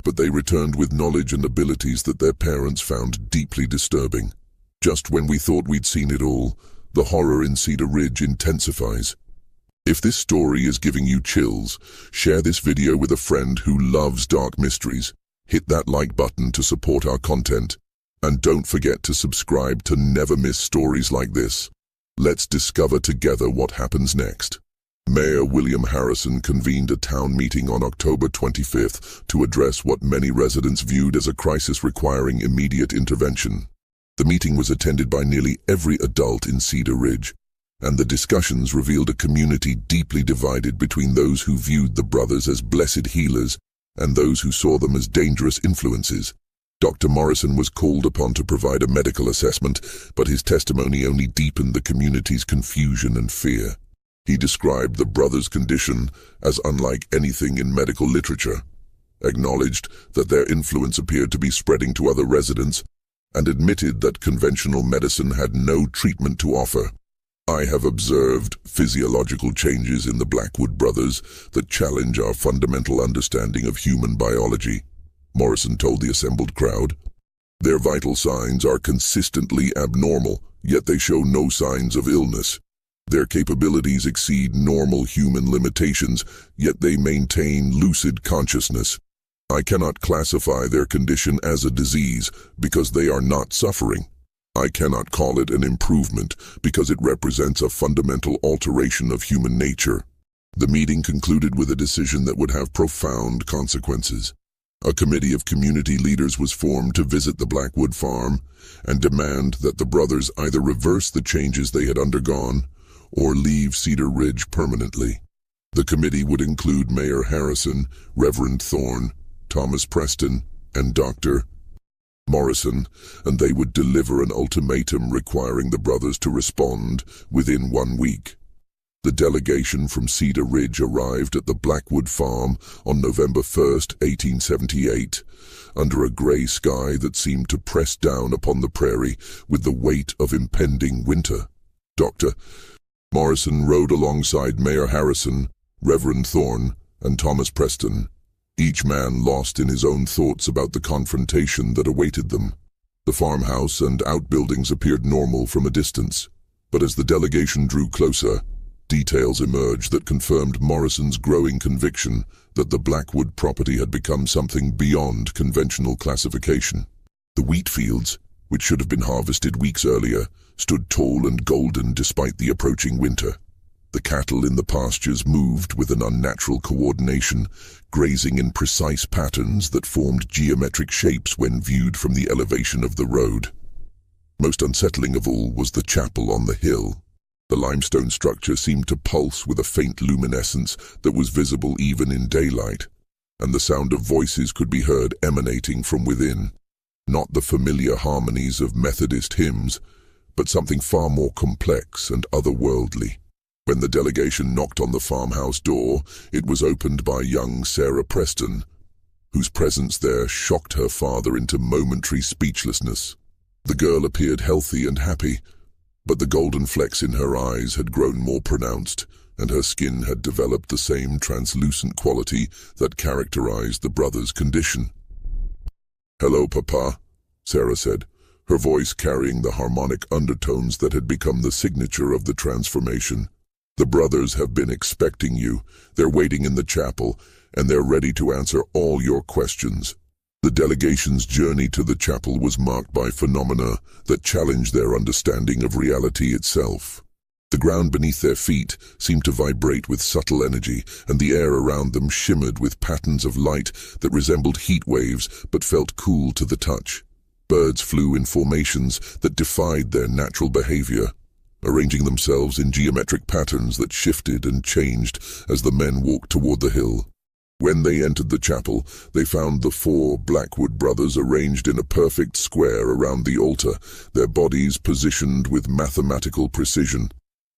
but they returned with knowledge and abilities that their parents found deeply disturbing. Just when we thought we'd seen it all, the horror in Cedar Ridge intensifies. If this story is giving you chills, share this video with a friend who loves dark mysteries. Hit that like button to support our content. And don't forget to subscribe to never miss stories like this. Let's discover together what happens next. Mayor William Harrison convened a town meeting on October 25th to address what many residents viewed as a crisis requiring immediate intervention. The meeting was attended by nearly every adult in Cedar Ridge, and the discussions revealed a community deeply divided between those who viewed the brothers as blessed healers and those who saw them as dangerous influences. Dr. Morrison was called upon to provide a medical assessment, but his testimony only deepened the community's confusion and fear. He described the brothers' condition as unlike anything in medical literature, acknowledged that their influence appeared to be spreading to other residents, and admitted that conventional medicine had no treatment to offer. "I have observed physiological changes in the Blackwood brothers that challenge our fundamental understanding of human biology," Morrison told the assembled crowd. "Their vital signs are consistently abnormal, yet they show no signs of illness. Their capabilities exceed normal human limitations, yet they maintain lucid consciousness. I cannot classify their condition as a disease because they are not suffering. I cannot call it an improvement because it represents a fundamental alteration of human nature." The meeting concluded with a decision that would have profound consequences. A committee of community leaders was formed to visit the Blackwood farm and demand that the brothers either reverse the changes they had undergone or leave Cedar Ridge permanently. The committee would include Mayor Harrison, Reverend Thorne, Thomas Preston, and Dr. Morrison, and they would deliver an ultimatum requiring the brothers to respond within 1 week. The delegation from Cedar Ridge arrived at the Blackwood farm on November 1st, 1878, under a grey sky that seemed to press down upon the prairie with the weight of impending winter. Dr. Morrison rode alongside Mayor Harrison, Reverend Thorne, and Thomas Preston, each man lost in his own thoughts about the confrontation that awaited them. The farmhouse and outbuildings appeared normal from a distance, but as the delegation drew closer, details emerged that confirmed Morrison's growing conviction that the Blackwood property had become something beyond conventional classification. The wheat fields, which should have been harvested weeks earlier, stood tall and golden despite the approaching winter. The cattle in the pastures moved with an unnatural coordination, grazing in precise patterns that formed geometric shapes when viewed from the elevation of the road. Most unsettling of all was the chapel on the hill. The limestone structure seemed to pulse with a faint luminescence that was visible even in daylight, and the sound of voices could be heard emanating from within. Not the familiar harmonies of Methodist hymns, but something far more complex and otherworldly. When the delegation knocked on the farmhouse door, it was opened by young Sarah Preston, whose presence there shocked her father into momentary speechlessness. The girl appeared healthy and happy, but the golden flecks in her eyes had grown more pronounced, and her skin had developed the same translucent quality that characterized the brothers' condition. "Hello, Papa," Sarah said, her voice carrying the harmonic undertones that had become the signature of the transformation. "The brothers have been expecting you. They're waiting in the chapel, and they're ready to answer all your questions." The delegation's journey to the chapel was marked by phenomena that challenged their understanding of reality itself. The ground beneath their feet seemed to vibrate with subtle energy, and the air around them shimmered with patterns of light that resembled heat waves but felt cool to the touch. Birds flew in formations that defied their natural behavior, arranging themselves in geometric patterns that shifted and changed as the men walked toward the hill. When they entered the chapel, they found the 4 Blackwood brothers arranged in a perfect square around the altar, their bodies positioned with mathematical precision.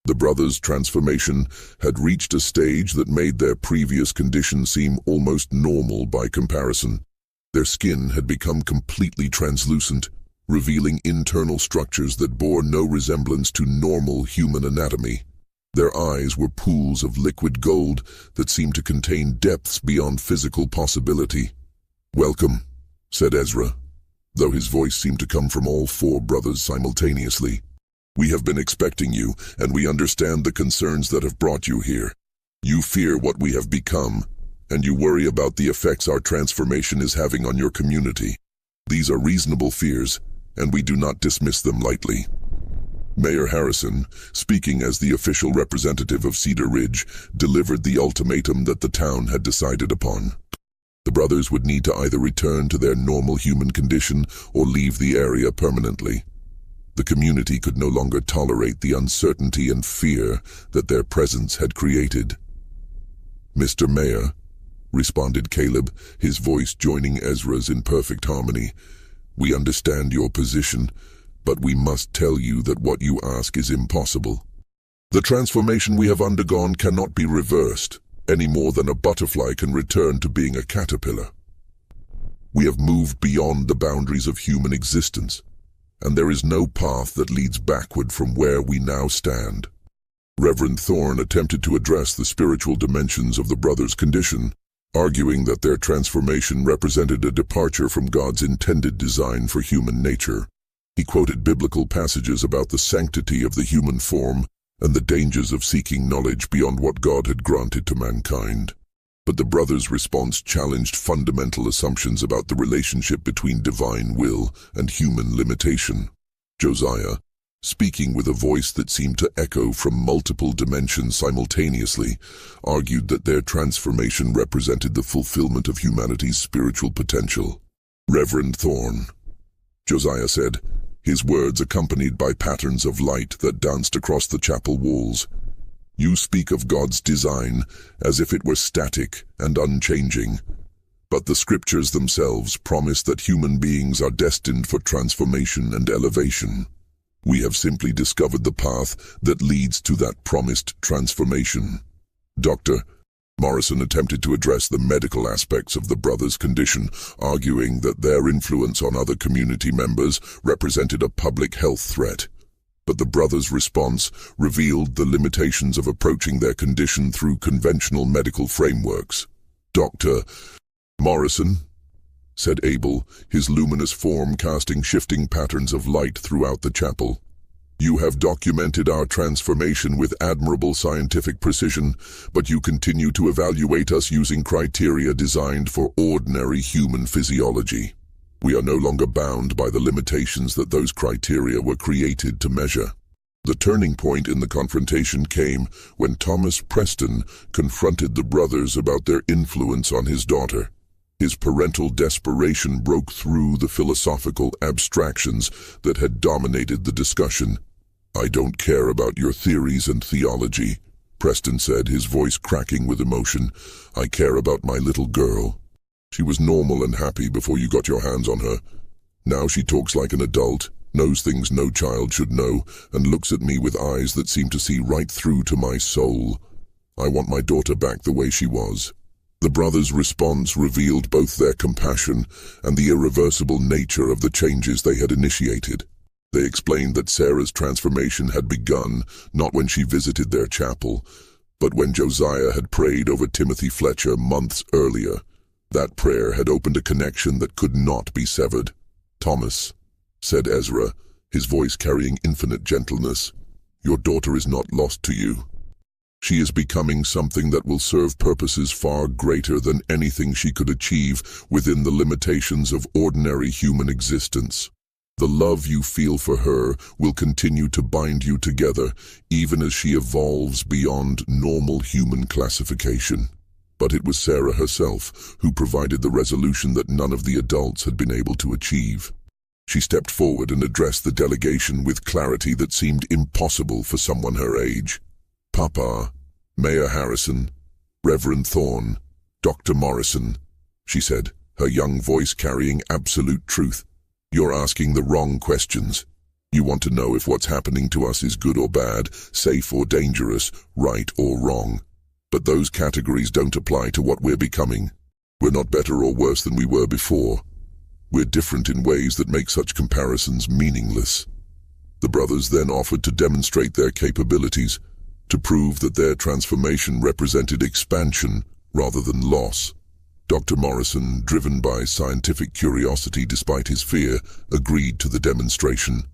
The brothers' transformation had reached a stage that made their previous condition seem almost normal by comparison. Their skin had become completely translucent, revealing internal structures that bore no resemblance to normal human anatomy. Their eyes were pools of liquid gold that seemed to contain depths beyond physical possibility. "Welcome," said Ezra, though his voice seemed to come from all 4 brothers simultaneously. "We have been expecting you, and we understand the concerns that have brought you here. You fear what we have become, and you worry about the effects our transformation is having on your community. These are reasonable fears, and we do not dismiss them lightly." Mayor Harrison, speaking as the official representative of Cedar Ridge, delivered the ultimatum that the town had decided upon. The brothers would need to either return to their normal human condition or leave the area permanently. The community could no longer tolerate the uncertainty and fear that their presence had created. "Mr. Mayor," responded Caleb, his voice joining Ezra's in perfect harmony, "we understand your position, but we must tell you that what you ask is impossible. The transformation we have undergone cannot be reversed, any more than a butterfly can return to being a caterpillar. We have moved beyond the boundaries of human existence, and there is no path that leads backward from where we now stand." Reverend Thorne attempted to address the spiritual dimensions of the brothers' condition, arguing that their transformation represented a departure from God's intended design for human nature. He quoted biblical passages about the sanctity of the human form and the dangers of seeking knowledge beyond what God had granted to mankind. But the brothers' response challenged fundamental assumptions about the relationship between divine will and human limitation. Josiah, speaking with a voice that seemed to echo from multiple dimensions simultaneously, argued that their transformation represented the fulfillment of humanity's spiritual potential. "Reverend Thorne," Josiah said, his words accompanied by patterns of light that danced across the chapel walls, You speak of God's design as if it were static and unchanging. But the scriptures themselves promise that human beings are destined for transformation and elevation. We have simply discovered the path that leads to that promised transformation. Dr. Morrison attempted to address the medical aspects of the brothers' condition, arguing that their influence on other community members represented a public health threat. But the brothers' response revealed the limitations of approaching their condition through conventional medical frameworks. "Dr. Morrison," said Abel, his luminous form casting shifting patterns of light throughout the chapel, "you have documented our transformation with admirable scientific precision, but you continue to evaluate us using criteria designed for ordinary human physiology. We are no longer bound by the limitations that those criteria were created to measure." The turning point in the confrontation came when Thomas Preston confronted the brothers about their influence on his daughter. His parental desperation broke through the philosophical abstractions that had dominated the discussion. "I don't care about your theories and theology," Preston said, his voice cracking with emotion. "I care about my little girl. She was normal and happy before you got your hands on her. Now she talks like an adult, knows things no child should know, and looks at me with eyes that seem to see right through to my soul. I want my daughter back the way she was." The brothers' response revealed both their compassion and the irreversible nature of the changes they had initiated. They explained that Sarah's transformation had begun not when she visited their chapel, but when Josiah had prayed over Timothy Fletcher months earlier. That prayer had opened a connection that could not be severed. "Thomas," said Ezra, his voice carrying infinite gentleness, "your daughter is not lost to you. She is becoming something that will serve purposes far greater than anything she could achieve within the limitations of ordinary human existence. The love you feel for her will continue to bind you together, even as she evolves beyond normal human classification." But it was Sarah herself who provided the resolution that none of the adults had been able to achieve. She stepped forward and addressed the delegation with clarity that seemed impossible for someone her age. "Papa, Mayor Harrison, Reverend Thorne, Dr. Morrison," she said, her young voice carrying absolute truth. "You're asking the wrong questions. You want to know if what's happening to us is good or bad, safe or dangerous, right or wrong. But those categories don't apply to what we're becoming. We're not better or worse than we were before. We're different in ways that make such comparisons meaningless." The brothers then offered to demonstrate their capabilities, to prove that their transformation represented expansion rather than loss. Dr. Morrison, driven by scientific curiosity despite his fear, agreed to the demonstration.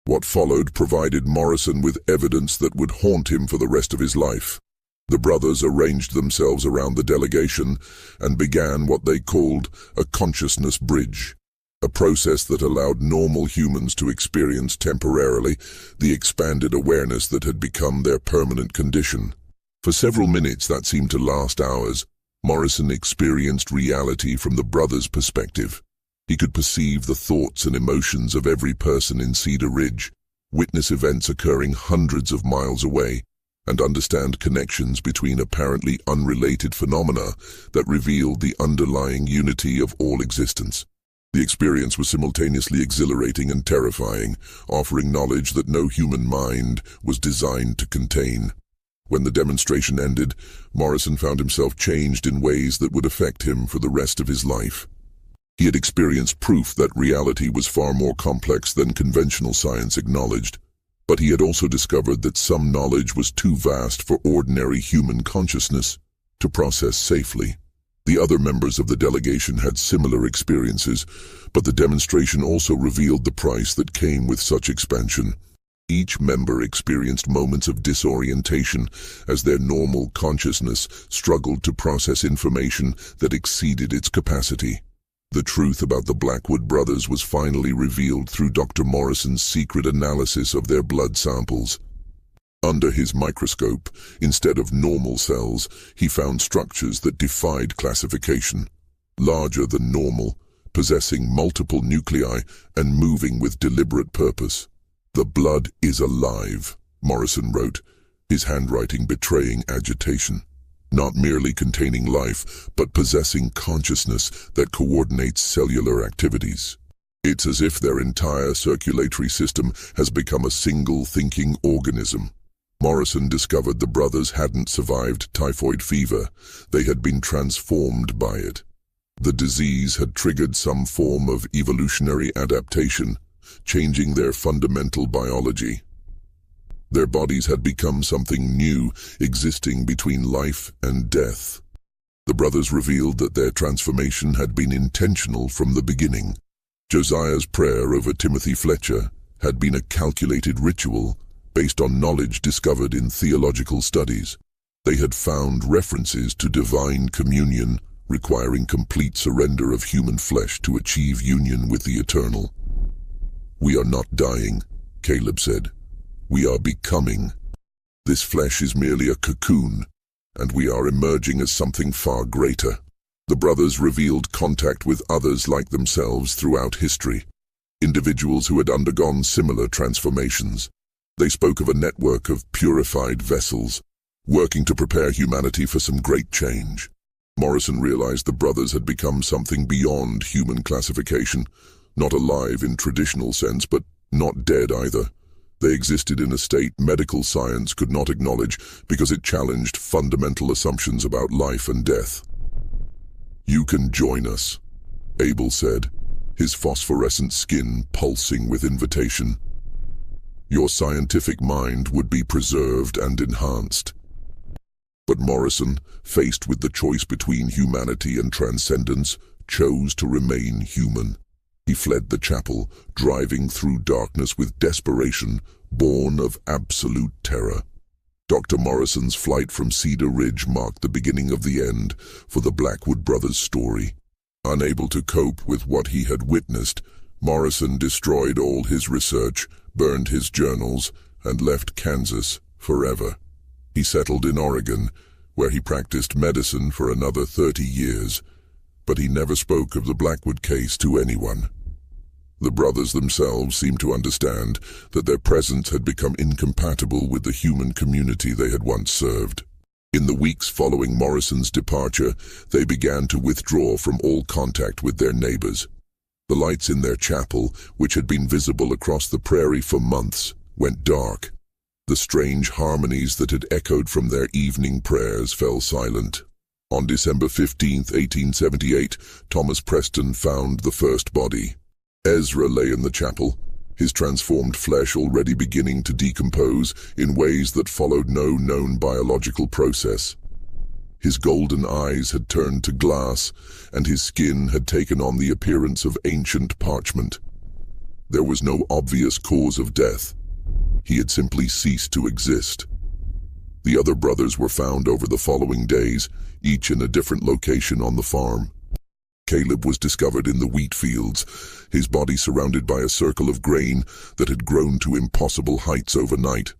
What followed provided Morrison with evidence that would haunt him for the rest of his life. The brothers arranged themselves around the delegation and began what they called a consciousness bridge, a process that allowed normal humans to experience temporarily the expanded awareness that had become their permanent condition. For several minutes that seemed to last hours, Morrison experienced reality from the brothers' perspective. He could perceive the thoughts and emotions of every person in Cedar Ridge, witness events occurring hundreds of miles away, and understand connections between apparently unrelated phenomena that revealed the underlying unity of all existence. The experience was simultaneously exhilarating and terrifying, offering knowledge that no human mind was designed to contain. When the demonstration ended, Morrison found himself changed in ways that would affect him for the rest of his life. He had experienced proof that reality was far more complex than conventional science acknowledged, but he had also discovered that some knowledge was too vast for ordinary human consciousness to process safely. The other members of the delegation had similar experiences, but the demonstration also revealed the price that came with such expansion. Each member experienced moments of disorientation as their normal consciousness struggled to process information that exceeded its capacity. The truth about the Blackwood brothers was finally revealed through Dr. Morrison's secret analysis of their blood samples. Under his microscope, instead of normal cells, he found structures that defied classification, larger than normal, possessing multiple nuclei and moving with deliberate purpose. "The blood is alive," Morrison wrote, his handwriting betraying agitation, not merely containing life, but possessing consciousness that coordinates cellular activities. It's as if their entire circulatory system has become a single thinking organism. Morrison discovered the brothers hadn't survived typhoid fever. They had been transformed by it. The disease had triggered some form of evolutionary adaptation, changing their fundamental biology. Their bodies had become something new, existing between life and death. The brothers revealed that their transformation had been intentional from the beginning. Josiah's prayer over Timothy Fletcher had been a calculated ritual based on knowledge discovered in theological studies. They had found references to divine communion, requiring complete surrender of human flesh to achieve union with the eternal. "We are not dying," Caleb said. "We are becoming. This flesh is merely a cocoon, and we are emerging as something far greater." The brothers revealed contact with others like themselves throughout history, individuals who had undergone similar transformations. They spoke of a network of purified vessels, working to prepare humanity for some great change. Morrison realized the brothers had become something beyond human classification, not alive in traditional sense, but not dead either. They existed in a state medical science could not acknowledge because it challenged fundamental assumptions about life and death. "You can join us," Abel said, his phosphorescent skin pulsing with invitation. "Your scientific mind would be preserved and enhanced." But Morrison, faced with the choice between humanity and transcendence, chose to remain human. He fled the chapel, driving through darkness with desperation, born of absolute terror. Dr. Morrison's flight from Cedar Ridge marked the beginning of the end for the Blackwood brothers' story. Unable to cope with what he had witnessed, Morrison destroyed all his research, burned his journals, and left Kansas forever. He settled in Oregon, where he practiced medicine for another 30 years, but he never spoke of the Blackwood case to anyone. The brothers themselves seemed to understand that their presence had become incompatible with the human community they had once served. In the weeks following Morrison's departure, they began to withdraw from all contact with their neighbors. The lights in their chapel, which had been visible across the prairie for months, went dark. The strange harmonies that had echoed from their evening prayers fell silent. On December 15, 1878, Thomas Preston found the first body. Ezra lay in the chapel, his transformed flesh already beginning to decompose in ways that followed no known biological process. His golden eyes had turned to glass, and his skin had taken on the appearance of ancient parchment. There was no obvious cause of death. He had simply ceased to exist. The other brothers were found over the following days, each in a different location on the farm. Caleb was discovered in the wheat fields, his body surrounded by a circle of grain that had grown to impossible heights overnight.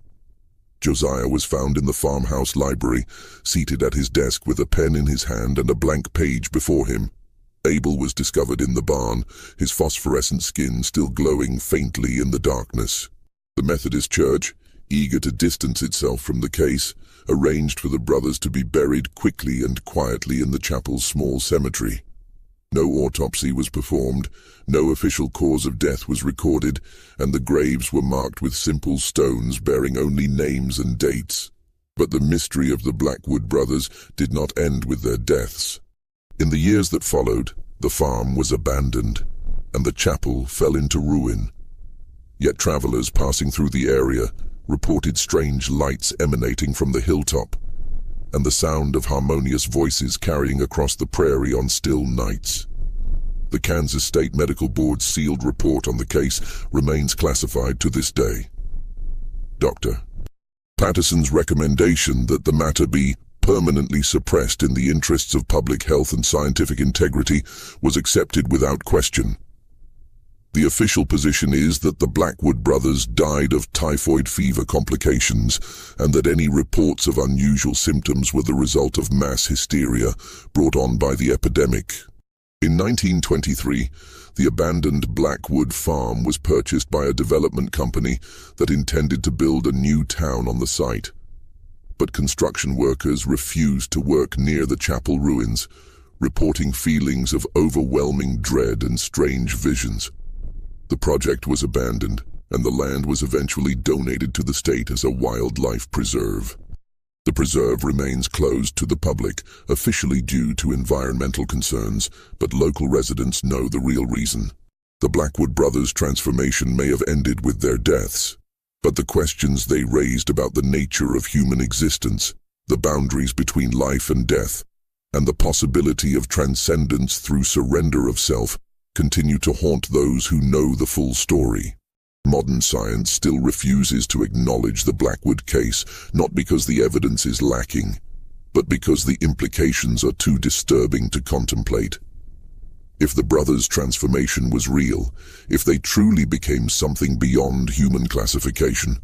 Josiah was found in the farmhouse library, seated at his desk with a pen in his hand and a blank page before him. Abel was discovered in the barn, his phosphorescent skin still glowing faintly in the darkness. The Methodist Church, eager to distance itself from the case, arranged for the brothers to be buried quickly and quietly in the chapel's small cemetery. No autopsy was performed, no official cause of death was recorded, and the graves were marked with simple stones bearing only names and dates. But the mystery of the Blackwood brothers did not end with their deaths. In the years that followed, the farm was abandoned, and the chapel fell into ruin. Yet travelers passing through the area reported strange lights emanating from the hilltop, and the sound of harmonious voices carrying across the prairie on still nights. The Kansas State Medical Board's sealed report on the case remains classified to this day. Dr. Patterson's recommendation that the matter be permanently suppressed in the interests of public health and scientific integrity was accepted without question. The official position is that the Blackwood brothers died of typhoid fever complications and that any reports of unusual symptoms were the result of mass hysteria brought on by the epidemic. In 1923, the abandoned Blackwood farm was purchased by a development company that intended to build a new town on the site. but construction workers refused to work near the chapel ruins, reporting feelings of overwhelming dread and strange visions. The project was abandoned, and the land was eventually donated to the state as a wildlife preserve. The preserve remains closed to the public, officially due to environmental concerns, but local residents know the real reason. The Blackwood brothers' transformation may have ended with their deaths, but the questions they raised about the nature of human existence, the boundaries between life and death, and the possibility of transcendence through surrender of self continue to haunt those who know the full story. Modern science still refuses to acknowledge the Blackwood case, not because the evidence is lacking, but because the implications are too disturbing to contemplate. If the brothers' transformation was real, if they truly became something beyond human classification,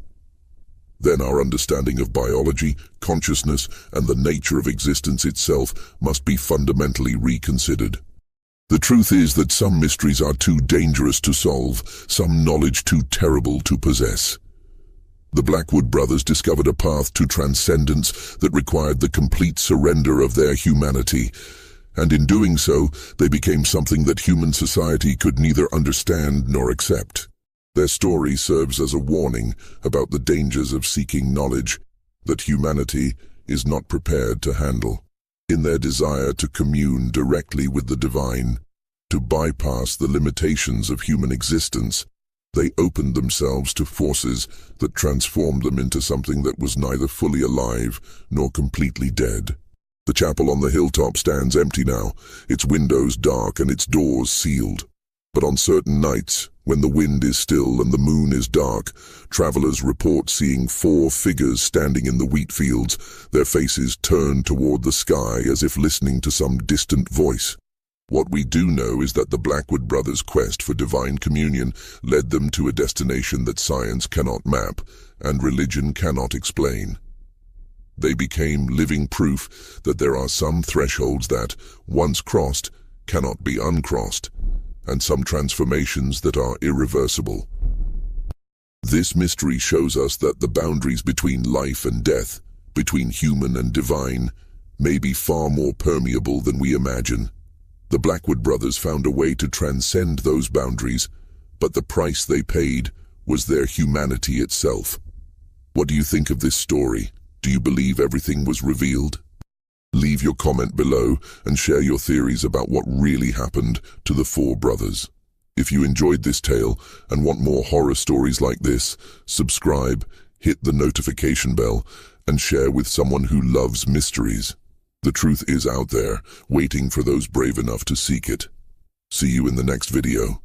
then our understanding of biology, consciousness, and the nature of existence itself must be fundamentally reconsidered. The truth is that some mysteries are too dangerous to solve, some knowledge too terrible to possess. The Blackwood brothers discovered a path to transcendence that required the complete surrender of their humanity, and in doing so, they became something that human society could neither understand nor accept. Their story serves as a warning about the dangers of seeking knowledge that humanity is not prepared to handle. In their desire to commune directly with the divine, to bypass the limitations of human existence, they opened themselves to forces that transformed them into something that was neither fully alive nor completely dead. The chapel on the hilltop stands empty now, its windows dark and its doors sealed. But on certain nights, when the wind is still and the moon is dark, travelers report seeing 4 figures standing in the wheat fields, their faces turned toward the sky as if listening to some distant voice. What we do know is that the Blackwood brothers' quest for divine communion led them to a destination that science cannot map and religion cannot explain. They became living proof that there are some thresholds that, once crossed, cannot be uncrossed, and some transformations that are irreversible. This mystery shows us that the boundaries between life and death, between human and divine, may be far more permeable than we imagine. The Blackwood brothers found a way to transcend those boundaries, but the price they paid was their humanity itself. What do you think of this story? Do you believe everything was revealed? Leave your comment below and share your theories about what really happened to the 4 brothers. If you enjoyed this tale and want more horror stories like this, subscribe, hit the notification bell, and share with someone who loves mysteries. The truth is out there, waiting for those brave enough to seek it. See you in the next video.